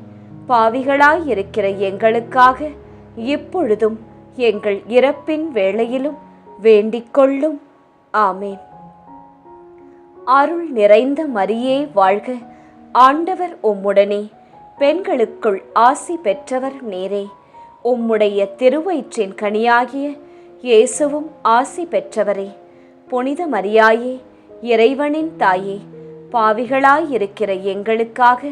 பாவிகளாயிருக்கிற எங்களுக்காக இப்பொழுதும் எங்கள் இறப்பின் வேளையிலும் வேண்டிக்கொள்ளும். ஆமேன். அருள் நிறைந்த மரியே வாழ்க, ஆண்டவர் உம்முடனே, பெண்களுக்குள் ஆசி பெற்றவர் நீரே. உம்முடைய திருவயிற்றின் கனியாகிய இயேசுவும் ஆசி பெற்றவரே. புனித மரியாயே, இறைவனின் தாயே, பாவிகளாயிருக்கிற எங்களுக்காக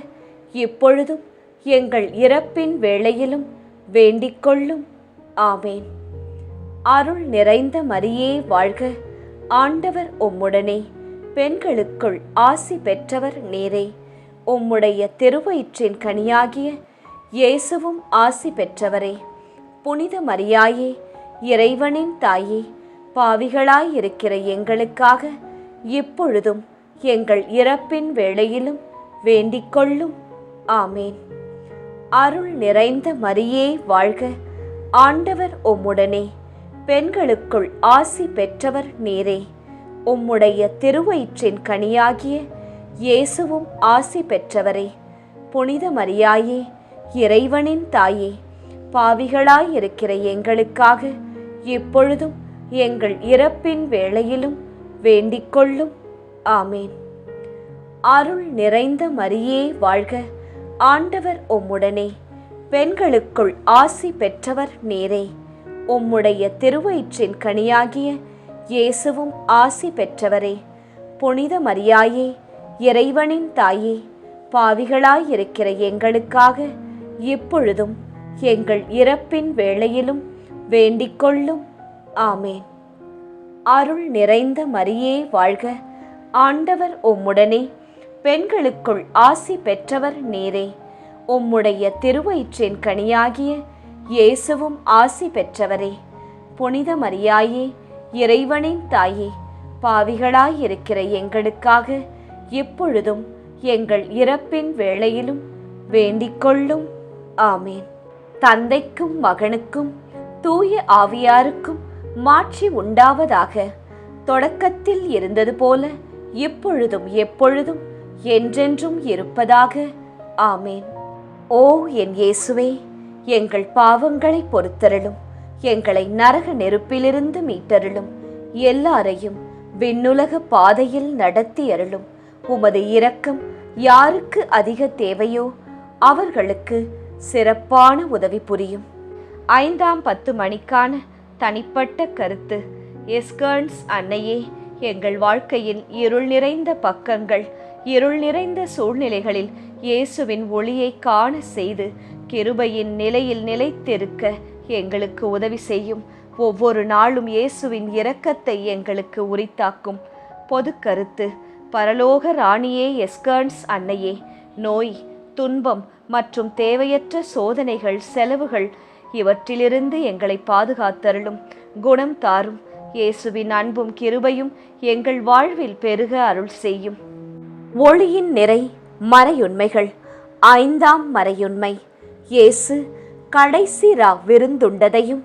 இப்பொழுதும் எங்கள் இறப்பின் வேளையிலும் வேண்டிக்கொள்ளும். ஆமேன். அருள் நிறைந்த மரியே வாழ்க, ஆண்டவர் உம்முடனே, பெண்களுக்குள் ஆசி பெற்றவர் நீரே. உம்முடைய திருவயிற்றின் கனியாகிய இயேசுவும் ஆசி பெற்றவரே. புனித மரியாயே, இறைவனின் தாயே, பாவிகளாயிருக்கிற எங்களுக்காக இப்பொழுதும் எங்கள் இறப்பின் வேளையிலும் வேண்டிக்கொள்ளும். ஆமேன். அருள் நிறைந்த மரியே வாழ்க, ஆண்டவர் உம்முடனே, பெண்களுக்குள் ஆசி பெற்றவர் நீரே. உம்முடைய திருவயிற்றின் கனியாகிய இயேசுவும் ஆசி பெற்றவரே. புனித மரியாயே, இறைவனின் தாயே, பாவிகளாயிருக்கிற எங்களுக்காக இப்பொழுதும் எங்கள் இறப்பின் வேளையிலும் வேண்டிக்கொள்ளும். ஆமேன். அருள் நிறைந்த மரியே வாழ்க, ஆண்டவர் உம்முடனே, பெண்களுக்குள் ஆசி பெற்றவர் நீரே. உம்முடைய திருவயிற்றின் கனியாகிய இயேசுவும் ஆசி பெற்றவரே. புனித மரியாயே, இறைவனின் தாயே, பாவிகளாயிருக்கிற எங்களுக்காக இப்பொழுதும் எங்கள் இறப்பின் வேளையிலும் வேண்டிக்கொள்ளும். ஆமேன். அருள் நிறைந்த மரியே வாழ்க, ஆண்டவர் உம்முடனே, பெண்களுக்குள் ஆசி பெற்றவர் நீரே. உம்முடைய திருவயிற்றின் கனியாகிய இயேசுவும் ஆசி பெற்றவரே. புனித மரியாயே, இறைவனின் தாயே, பாவிகளாயிருக்கிற எங்களுக்காக இப்பொழுதும் எங்கள் இறப்பின் வேளையிலும் வேண்டிக்கொள்ளும். ஆமேன். தந்தைக்கும் மகனுக்கும் தூய ஆவியாருக்கும் மாட்சி உண்டாவதாக. தொடக்கத்தில் இருந்தது போல இப்பொழுதும் எப்பொழுதும் என்றென்றும் இருப்பதாக. ஆமேன். ஓ என் இயேசுவே, எங்கள் பாவங்களை பொறுத்தருளும், எங்களை நரக நெருப்பிலிருந்து மீட்டருளும், எல்லாரையும் விண்ணுலக பாதையில் நடத்தி அருளும் உமது இரக்கம் யாருக்கு அதிக தேவையோ அவர்களுக்கு சிறப்பான உதவி புரியும். 5ஆம் 10 மணிக்கான தனிப்பட்ட கருத்து. எஸ்கர்ன்ஸ் அன்னையே, எங்கள் வாழ்க்கையில் இருள் நிறைந்த பக்கங்கள், இருள் நிறைந்த சூழ்நிலைகளில் இயேசுவின் ஒளியை காண செய்து கிருபையின் நிலையில் நிலைத்திருக்க எங்களுக்கு உதவி செய்யும். ஒவ்வொரு நாளும் இயேசுவின் இரக்கத்தை எங்களுக்கு உரித்தாக்கும். பொது கருத்து. பரலோக ராணியே எஸ்கர்ன்ஸ் அன்னையே, நோய், துன்பம் மற்றும் தேவையற்ற சோதனைகள், செலவுகள் இவற்றிலிருந்து எங்களை பாதுகாத்தருளும். குணம் தாரும். இயேசுவின் அன்பும் கிருபையும் எங்கள் வாழ்வில் பெருக அருள் செய்யும். ஒளியின் நிறை மறையுண்மைகள். 5ஆம் மறையுண்மை. இயேசு கடைசி விருந்துண்டதையும்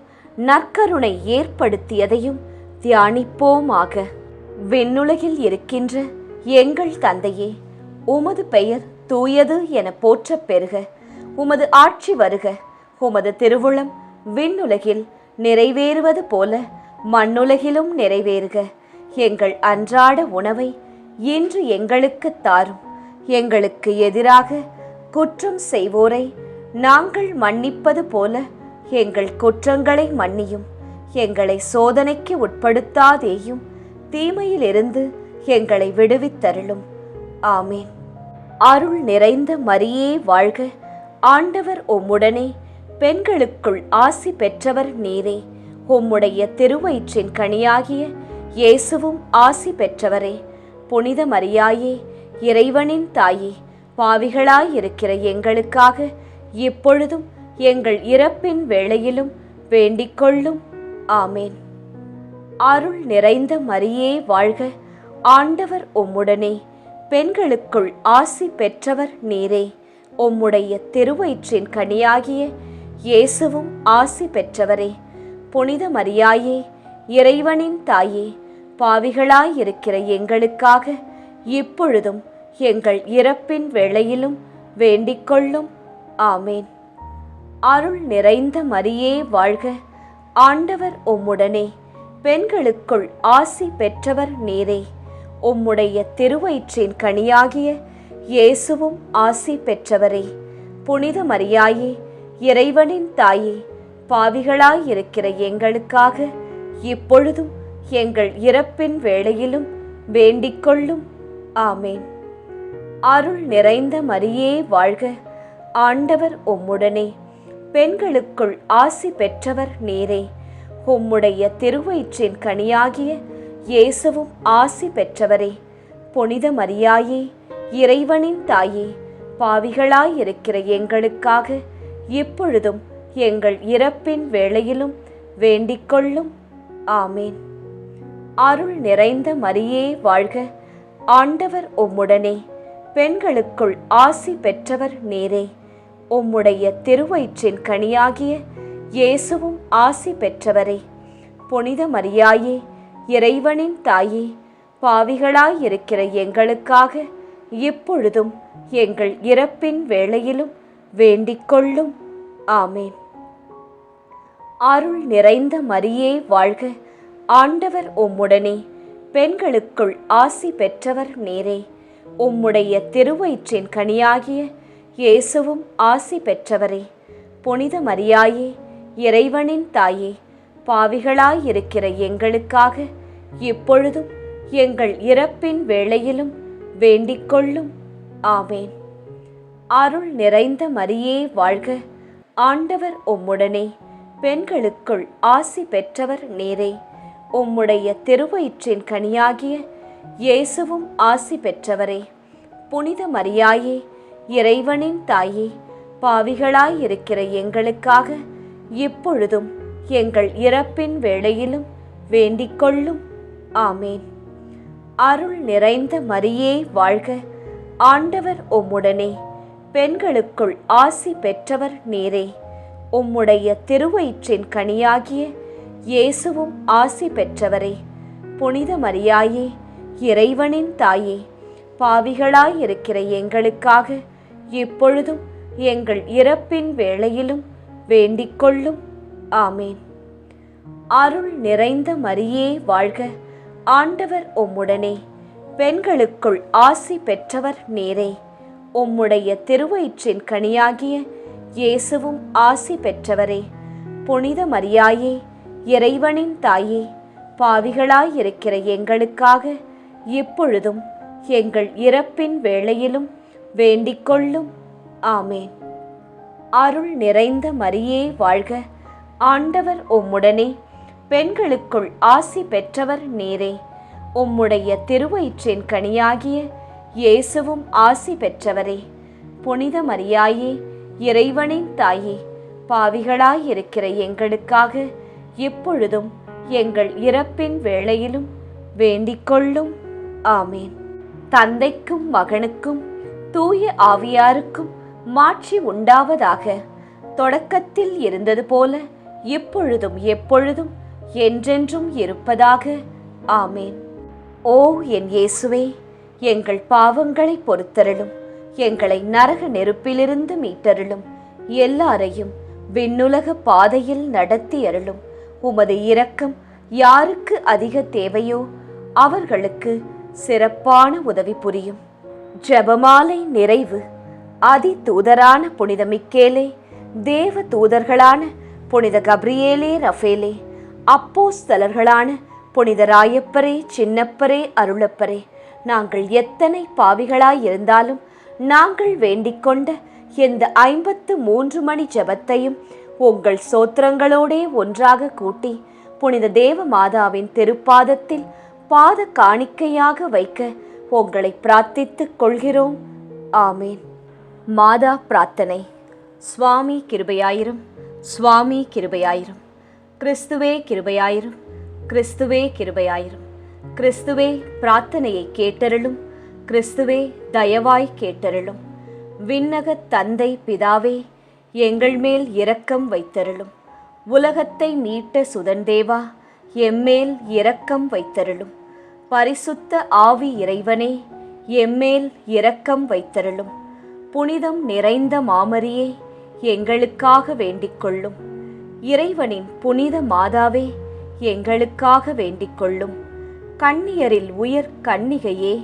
நற்கருணை ஏற்படுத்தியதையும் தியானிப்போமாக. விண்ணுலகில் இருக்கின்ற எங்கள் தந்தையே, உமது பெயர் தூயது என போற்றப் பெறுக. உமது ஆட்சி வருக. உமது திருவுளம் விண்ணுலகில் நிறைவேறுவது போல மண்ணுலகிலும் நிறைவேறுக. எங்கள் அன்றாட உணவை இன்று எங்களுக்கு தாரும். எங்களுக்கு எதிராக குற்றம் செய்வோரை நாங்கள் மன்னிப்பது போல எங்கள் குற்றங்களை மன்னியும். எங்களை சோதனைக்கு உட்படுத்தாதேயும், தீமையிலிருந்து எங்களை விடுவித்தருளும். ஆமேன். அருள் நிறைந்த மரியே வாழ்க. ஆண்டவர் உம்முடனே, பெண்களுக்குள் ஆசி பெற்றவர் நீரே. உம்முடைய திருவயிற்றின் கனியாகிய இயேசுவும் ஆசி பெற்றவரே. புனித மரியாயே, இறைவனின் தாயே, பாவிகளாயிருக்கிற எங்களுக்காக இப்பொழுதும் எங்கள் இறப்பின் வேளையிலும் வேண்டிக்கொள்ளும். ஆமேன். அருள் நிறைந்த மரியே வாழ்க. ஆண்டவர் உம்முடனே, பெண்களுக்குள் ஆசி பெற்றவர் நீரே. உம்முடைய திருவயிற்றின் கனியாகிய இயேசுவும் ஆசி பெற்றவரே. புனித மரியாயே, இறைவனின் தாயே, பாவிகளாயிருக்கிற எங்களுக்காக இப்பொழுதும் எங்கள் இறப்பின் வேளையிலும் வேண்டிக்கொள்ளும். ஆமேன். அருள் நிறைந்த மரியே வாழ்க. ஆண்டவர் உம்முடனே, பெண்களுக்குள் ஆசி பெற்றவர் நீரே. உம்முடைய திருவயிற்றின் கனியாகிய இயேசுவும் ஆசி பெற்றவரே. புனித மரியாயே, இறைவனின் தாயே, பாவிகளாயிருக்கிற எங்களுக்காக இப்பொழுதும் எங்கள் இறப்பின் வேளையிலும் வேண்டிக்கொள்ளும். ஆமேன். அருள் நிறைந்த மரியே வாழ்க. ஆண்டவர் உம்முடனே, பெண்களுக்குள் ஆசி பெற்றவர் நீரே. உம்முடைய திருவயிற்றின் கனியாகிய இயேசுவும் ஆசி பெற்றவரே. புனித மரியாயே, இறைவனின் தாயே, பாவிகளாயிருக்கிற எங்களுக்காக இப்பொழுதும் எங்கள் இறப்பின் வேளையிலும் வேண்டிக்கொள்ளும். ஆமேன். அருள் நிறைந்த மரியே வாழ்க. ஆண்டவர் உம்முடனே, பெண்களுக்குள் ஆசி பெற்றவர் நீரே. உம்முடைய திருவயிற்றின் கனியாகிய இயேசுவும் ஆசி பெற்றவரே. புனித மரியாயே, இறைவனின் தாயே, பாவிகளாயிருக்கிற எங்களுக்காக இப்பொழுதும் எங்கள் இறப்பின் வேளையிலும் வேண்டிக்கொள்ளும். ஆமேன். அருள் நிறைந்த மரியே வாழ்க. ஆண்டவர் உம்முடனே, பெண்களுக்குள் ஆசி பெற்றவர் நீரே. உம்முடைய திருவயிற்றின் கனியாகிய இயேசுவும் ஆசி பெற்றவரே. புனித மரியாயே, இறைவனின் தாயே, பாவிகளாயிருக்கிற எங்களுக்காக இப்பொழுதும் எங்கள் இறப்பின் வேளையிலும் வேண்டிக்கொள்ளும். ஆமேன். அருள் நிறைந்த மரியே வாழ்க. ஆண்டவர் உம்முடனே, பெண்களுக்குள் ஆசி பெற்றவர் நீரே. உம்முடைய திருவயிற்றின் கனியாகிய இயேசுவும் ஆசி பெற்றவரே. புனித மரியாயே, இறைவனின் தாயே, பாவிகளாயிருக்கிற எங்களுக்காக இப்பொழுதும் எங்கள் இறப்பின் வேளையிலும் வேண்டிக்கொள்ளும். ஆமேன். அருள் நிறைந்த மரியே வாழ்க. ஆண்டவர் உம்முடனே, பெண்களுக்குள் ஆசி பெற்றவர் நீரே. உம்முடைய திருவயிற்றின் கனியாகிய இயேசுவும் ஆசி பெற்றவரே. புனித மரியாயே, இறைவனின் தாயே, பாவிகளாயிருக்கிற எங்களுக்காக இப்பொழுதும் எங்கள் இறப்பின் வேளையிலும் வேண்டிக்கொள்ளும். ஆமேன். அருள் நிறைந்த மரியே வாழ்க. ஆண்டவர் உம்முடனே, பெண்களுக்குள் ஆசி பெற்றவர் நீரே. உம்முடைய திருவயிற்றின் கனியாகிய இயேசுவும் ஆசி பெற்றவரே. புனித மரியாயே, இறைவனின் தாயே, பாவிகளாயிருக்கிற எங்களுக்காக இப்பொழுதும் எங்கள் இறப்பின் வேளையிலும் வேண்டிக்கொள்ளும். ஆமேன். அருள் நிறைந்த மரியே வாழ்க, ஆண்டவர் உம்முடனே, பெண்களுக்குள் ஆசி பெற்றவர் நீரே. உம்முடைய திருவயிற்றின் கனியாகிய இயேசுவும் ஆசி பெற்றவரே. புனித மரியாயே, இறைவனின் தாயே, பாவிகளாயிருக்கிற எங்களுக்காக இப்பொழுதும் எங்கள் இறப்பின் வேளையிலும் வேண்டிக்கொள்ளும். ஆமேன். தந்தைக்கும் மகனுக்கும் தூய ஆவியாருக்கும் மாட்சி உண்டாவதாக. தொடக்கத்தில் இருந்தது போல இப்பொழுதும் எப்பொழுதும் என்றென்றும் இருப்பதாக. ஆமேன். ஓ என் இயேசுவே, எங்கள் பாவங்களை பொறுத்தருளும், எங்களை நரக நெருப்பிலிருந்து மீட்டருளும், எல்லாரையும் விண்ணுலக பாதையில் நடத்தி அருளும். உமது இரக்கம் யாருக்கு அதிக தேவையோ அவர்களுக்கு சிறப்பான உதவி புரியும். ஜெபமாலை நிறைவு. அதி தூதரான புனித மிக்கேலே, தேவ தூதர்களான புனித கப்ரியேலே ரஃபேலே, அப்போஸ்தலர்களான புனித ராயப்பரே, சின்னப்பரே, அருளப்பரே, நாங்கள் எத்தனை பாவிகளாயிருந்தாலும் நாங்கள் வேண்டிக்கொண்ட இந்த 53 மணி ஜெபத்தையும் உங்கள் சோத்திரங்களோடே ஒன்றாக கூட்டி புனித தேவ மாதாவின் திருப்பாதத்தில் பாத காணிக்கையாக வைக்க உங்களை பிரார்த்தித்துக் கொள்கிறோம். ஆமேன். மாதா பிரார்த்தனை. சுவாமி கிருபையாயிரும், சுவாமி கிருபையாயிரும். கிறிஸ்துவே கிருபையாயிரும், கிறிஸ்துவே கிருபையாயிரும். கிறிஸ்துவே பிரார்த்தனையை கேட்டருளும், கிறிஸ்துவே தயவாய் கேட்டருளும். விண்ணகத் தந்தை பிதாவே, எங்கள் மேல் இரக்கம் வைத்தருளும். உலகத்தை மீட்ட சுதன்தேவா, எம்மேல் இரக்கம் வைத்தருளும். பரிசுத்த ஆவி இறைவனே, எம்மேல் இரக்கம் வைத்தருளும். புனிதம் நிறைந்த மாமரியே, எங்களுக்காக வேண்டிக்கொள்ளும். இறைவனின் புனித மாதாவே, எங்களுக்காக வேண்டிக்கொள்ளும். கன்னியரில் உயர் கன்னிகையே,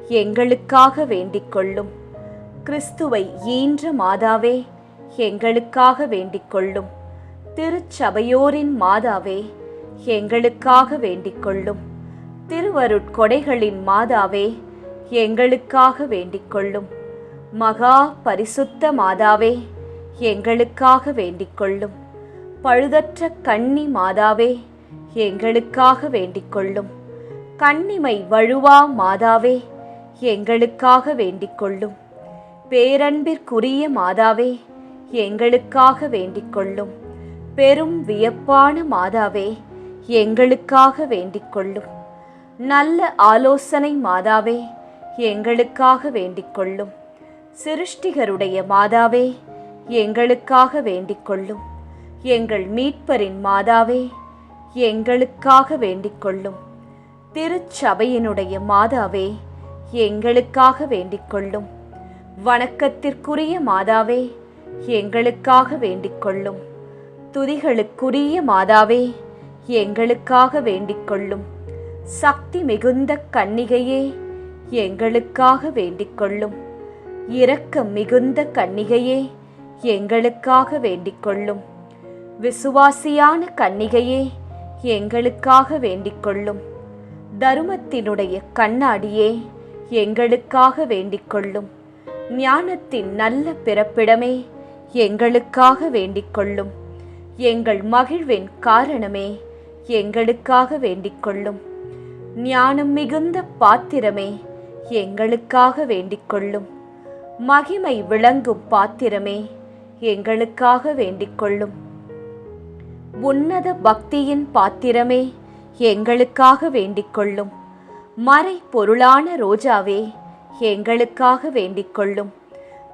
எங்களுக்காக வேண்டிக்கொள்ளும். கிறிஸ்துவை ஈன்ற மாதாவே, எங்களுக்காக வேண்டிக்கொள்ளும். திருச்சபையோரின் மாதாவே, எங்களுக்காக வேண்டிக்கொள்ளும். திருவருட்கொடைகளின் மாதாவே, எங்களுக்காக வேண்டிக்கொள்ளும். மகா பரிசுத்த மாதாவே, எங்களுக்காக வேண்டிக்கொள்ளும். பழுதற்ற கன்னி மாதாவே, எங்களுக்காக வேண்டிக்கொள்ளும். கன்னிமை வழுவா மாதாவே, எங்களுக்காக வேண்டிக்கொள்ளும். பேரன்பிற்குரிய மாதாவே, எங்களுக்காக வேண்டிக்கொள்ளும். பெரும் வியப்பான மாதாவே, எங்களுக்காக வேண்டிக்கொள்ளும். நல்ல ஆலோசனை மாதாவே, எங்களுக்காக வேண்டிக்கொள்ளும். சிருஷ்டிகருடைய மாதாவே, எங்களுக்காக வேண்டிக்கொள்ளும். எங்கள் மீட்பரின் மாதாவே, எங்களுக்காக வேண்டிக்கொள்ளும். திருச்சபையினுடைய மாதாவே, எங்களுக்காக வேண்டிக்கொள்ளும். வணக்கத்திற்குரிய மாதாவே, எங்களுக்காக வேண்டிக்கொள்ளும். துதிகளுக்குரிய மாதாவே, எங்களுக்காக வேண்டிக்கொள்ளும். சக்தி மிகுந்த கன்னிகையே, எங்களுக்காக வேண்டிக்கொள்ளும். இரக்கம் மிகுந்த கன்னிகையே, எங்களுக்காக வேண்டிக்கொள்ளும். விசுவாசியான கன்னிகையே, எங்களுக்காக வேண்டிக்கொள்ளும். தருமத்தினுடைய கண்ணாடியே, எங்களுக்காக வேண்டிக்கொள்ளும். ஞானத்தின் நல்ல பிறப்பிடமே, எங்களுக்காக வேண்டிக்கொள்ளும். எங்கள் மகிழ்வின் காரணமே, எங்களுக்காக வேண்டிக்கொள்ளும். ஞானம் மிகுந்த பாத்திரமே, எங்களுக்காக வேண்டிக்கொள்ளும். மகிமை விளங்கும் பாத்திரமே, எங்களுக்காக வேண்டிக்கொள்ளும். உன்னத பக்தியின் பாத்திரமே, எங்களுக்காக வேண்டிக்கொள்ளும். மறை பொருளான ரோஜாவே, எங்களுக்காக வேண்டிக்கொள்ளும்.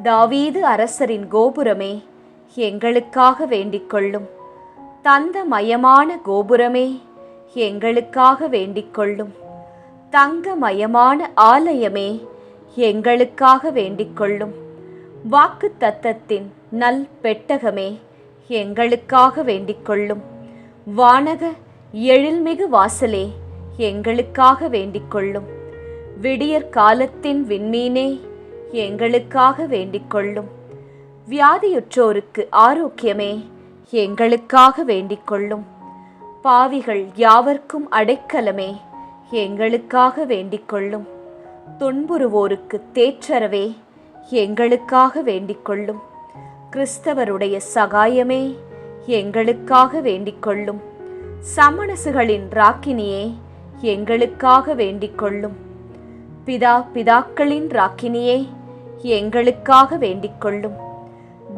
தாவீது அரசரின் கோபுரமே, எங்களுக்காக வேண்டிக்கொள்ளும். தந்தமயமான கோபுரமே, எங்களுக்காக வேண்டிக்கொள்ளும். தங்கமயமான ஆலயமே, எங்களுக்காக வேண்டிக்கொள்ளும். வாக்கு தத்தத்தின் நல் பெட்டகமே, எங்களுக்காக வேண்டிக்கொள்ளும். வானக எழில்மிகு வாசலே, எங்களுக்காக வேண்டிக் கொள்ளும். விடியற் காலத்தின் விண்மீனே, எங்களுக்காக வேண்டிக் கொள்ளும். வியாதியுற்றோருக்கு ஆரோக்கியமே, எங்களுக்காக வேண்டிக் கொள்ளும். பாவிகள் யாவர்க்கும் அடைக்கலமே, எங்களுக்காக வேண்டிக் கொள்ளும். துன்புறுவோருக்கு தேற்றரவே, எங்களுக்காக வேண்டிக் கொள்ளும். கிறிஸ்தவருடைய சகாயமே, எங்களுக்காக வேண்டிக் கொள்ளும். சமணசுகளின் ராக்கினியே, எங்களுக்காக வேண்டிக் கொள்ளும். பிதாக்களின் ராக்கினியே, எங்களுக்காக வேண்டிக் கொள்ளும்.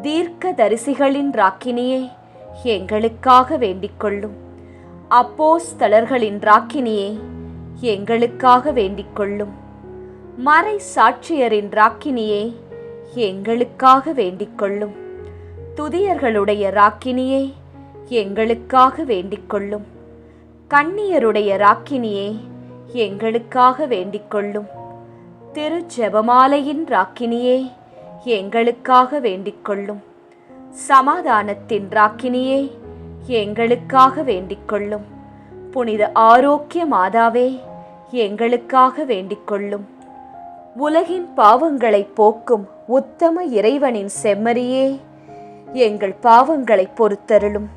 தீர்க்க தரிசிகளின் ராக்கினியே, எங்களுக்காக வேண்டிக் கொள்ளும். அப்போஸ்தலர்களின் ராக்கினியே, எங்களுக்காக வேண்டிக் கொள்ளும். மறை சாட்சியரின் ராக்கினியே, எங்களுக்காக வேண்டிக் கொள்ளும். துதியர்களுடைய ராக்கினியே, எங்களுக்காக வேண்டிக் கொள்ளும். கன்னியருடைய ராக்கினியே, எங்களுக்காக வேண்டிக் கொள்ளும். திரு ஜெபமாலையின் ராக்கினியே, எங்களுக்காக வேண்டிக் கொள்ளும். சமாதானத்தின் ராக்கினியே, எங்களுக்காக வேண்டிக் கொள்ளும். புனித ஆரோக்கிய மாதாவே, எங்களுக்காக வேண்டிக் கொள்ளும். உலகின் பாவங்களை போக்கும் உத்தம இறைவனின் செம்மறியே, எங்கள் பாவங்களை பொறுத்தருளும்.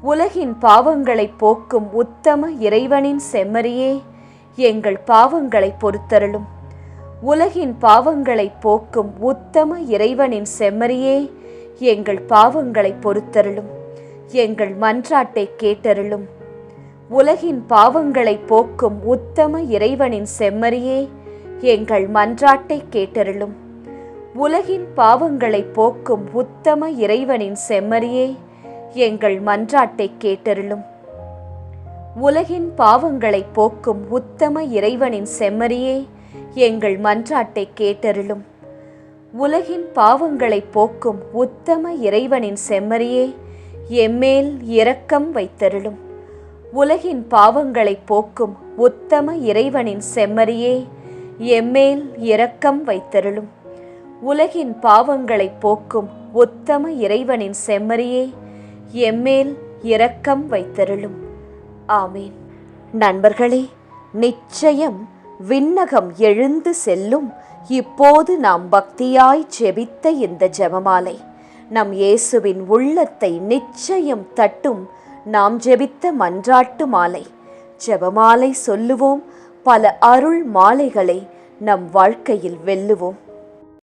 உலகின் பாவங்களை போக்கும் உத்தம இறைவனின் செம்மறியே, எங்கள் பாவங்களை பொறுத்தருளும். உலகின் பாவங்களை போக்கும் உத்தம இறைவனின் செம்மறியே, எங்கள் பாவங்களை பொறுத்தருளும். எங்கள் மன்றாட்டை கேட்டருளும். உலகின் பாவங்களை போக்கும் உத்தம இறைவனின் செம்மறியே, எங்கள் மன்றாட்டை கேட்டருளும். உலகின் பாவங்களை போக்கும் உத்தம இறைவனின் செம்மறியே, எங்கள் மன்றாட்டை கேட்டருளும். உலகின் பாவங்களை போக்கும் உத்தம இறைவனின் செம்மறியே, எங்கள் மன்றாட்டை கேட்டருளும். உலகின் பாவங்களை போக்கும் உத்தம இறைவனின் செம்மறியே, எம்மேல் இரக்கம் வைத்தருளும். உலகின் பாவங்களை போக்கும் உத்தம இறைவனின் செம்மறியே, எம்மேல் இரக்கம் வைத்தருளும். உலகின் பாவங்களை போக்கும் உத்தம இறைவனின் செம்மறியே, எம்மேல் இரக்கம் வைத்தருளும். ஆமீன். நண்பர்களே, நிச்சயம் விண்ணகம் எழுந்து செல்லும் இப்போது நாம் பக்தியாய் ஜெபித்த இந்த ஜெபமாலை நம் இயேசுவின் உள்ளத்தை நிச்சயம் தட்டும். நாம் ஜெபித்த மன்றாட்டு மாலை. ஜெபமாலை சொல்லுவோம், பல அருள் மாலைகளை நம் வாழ்க்கையில் வெல்லுவோம்.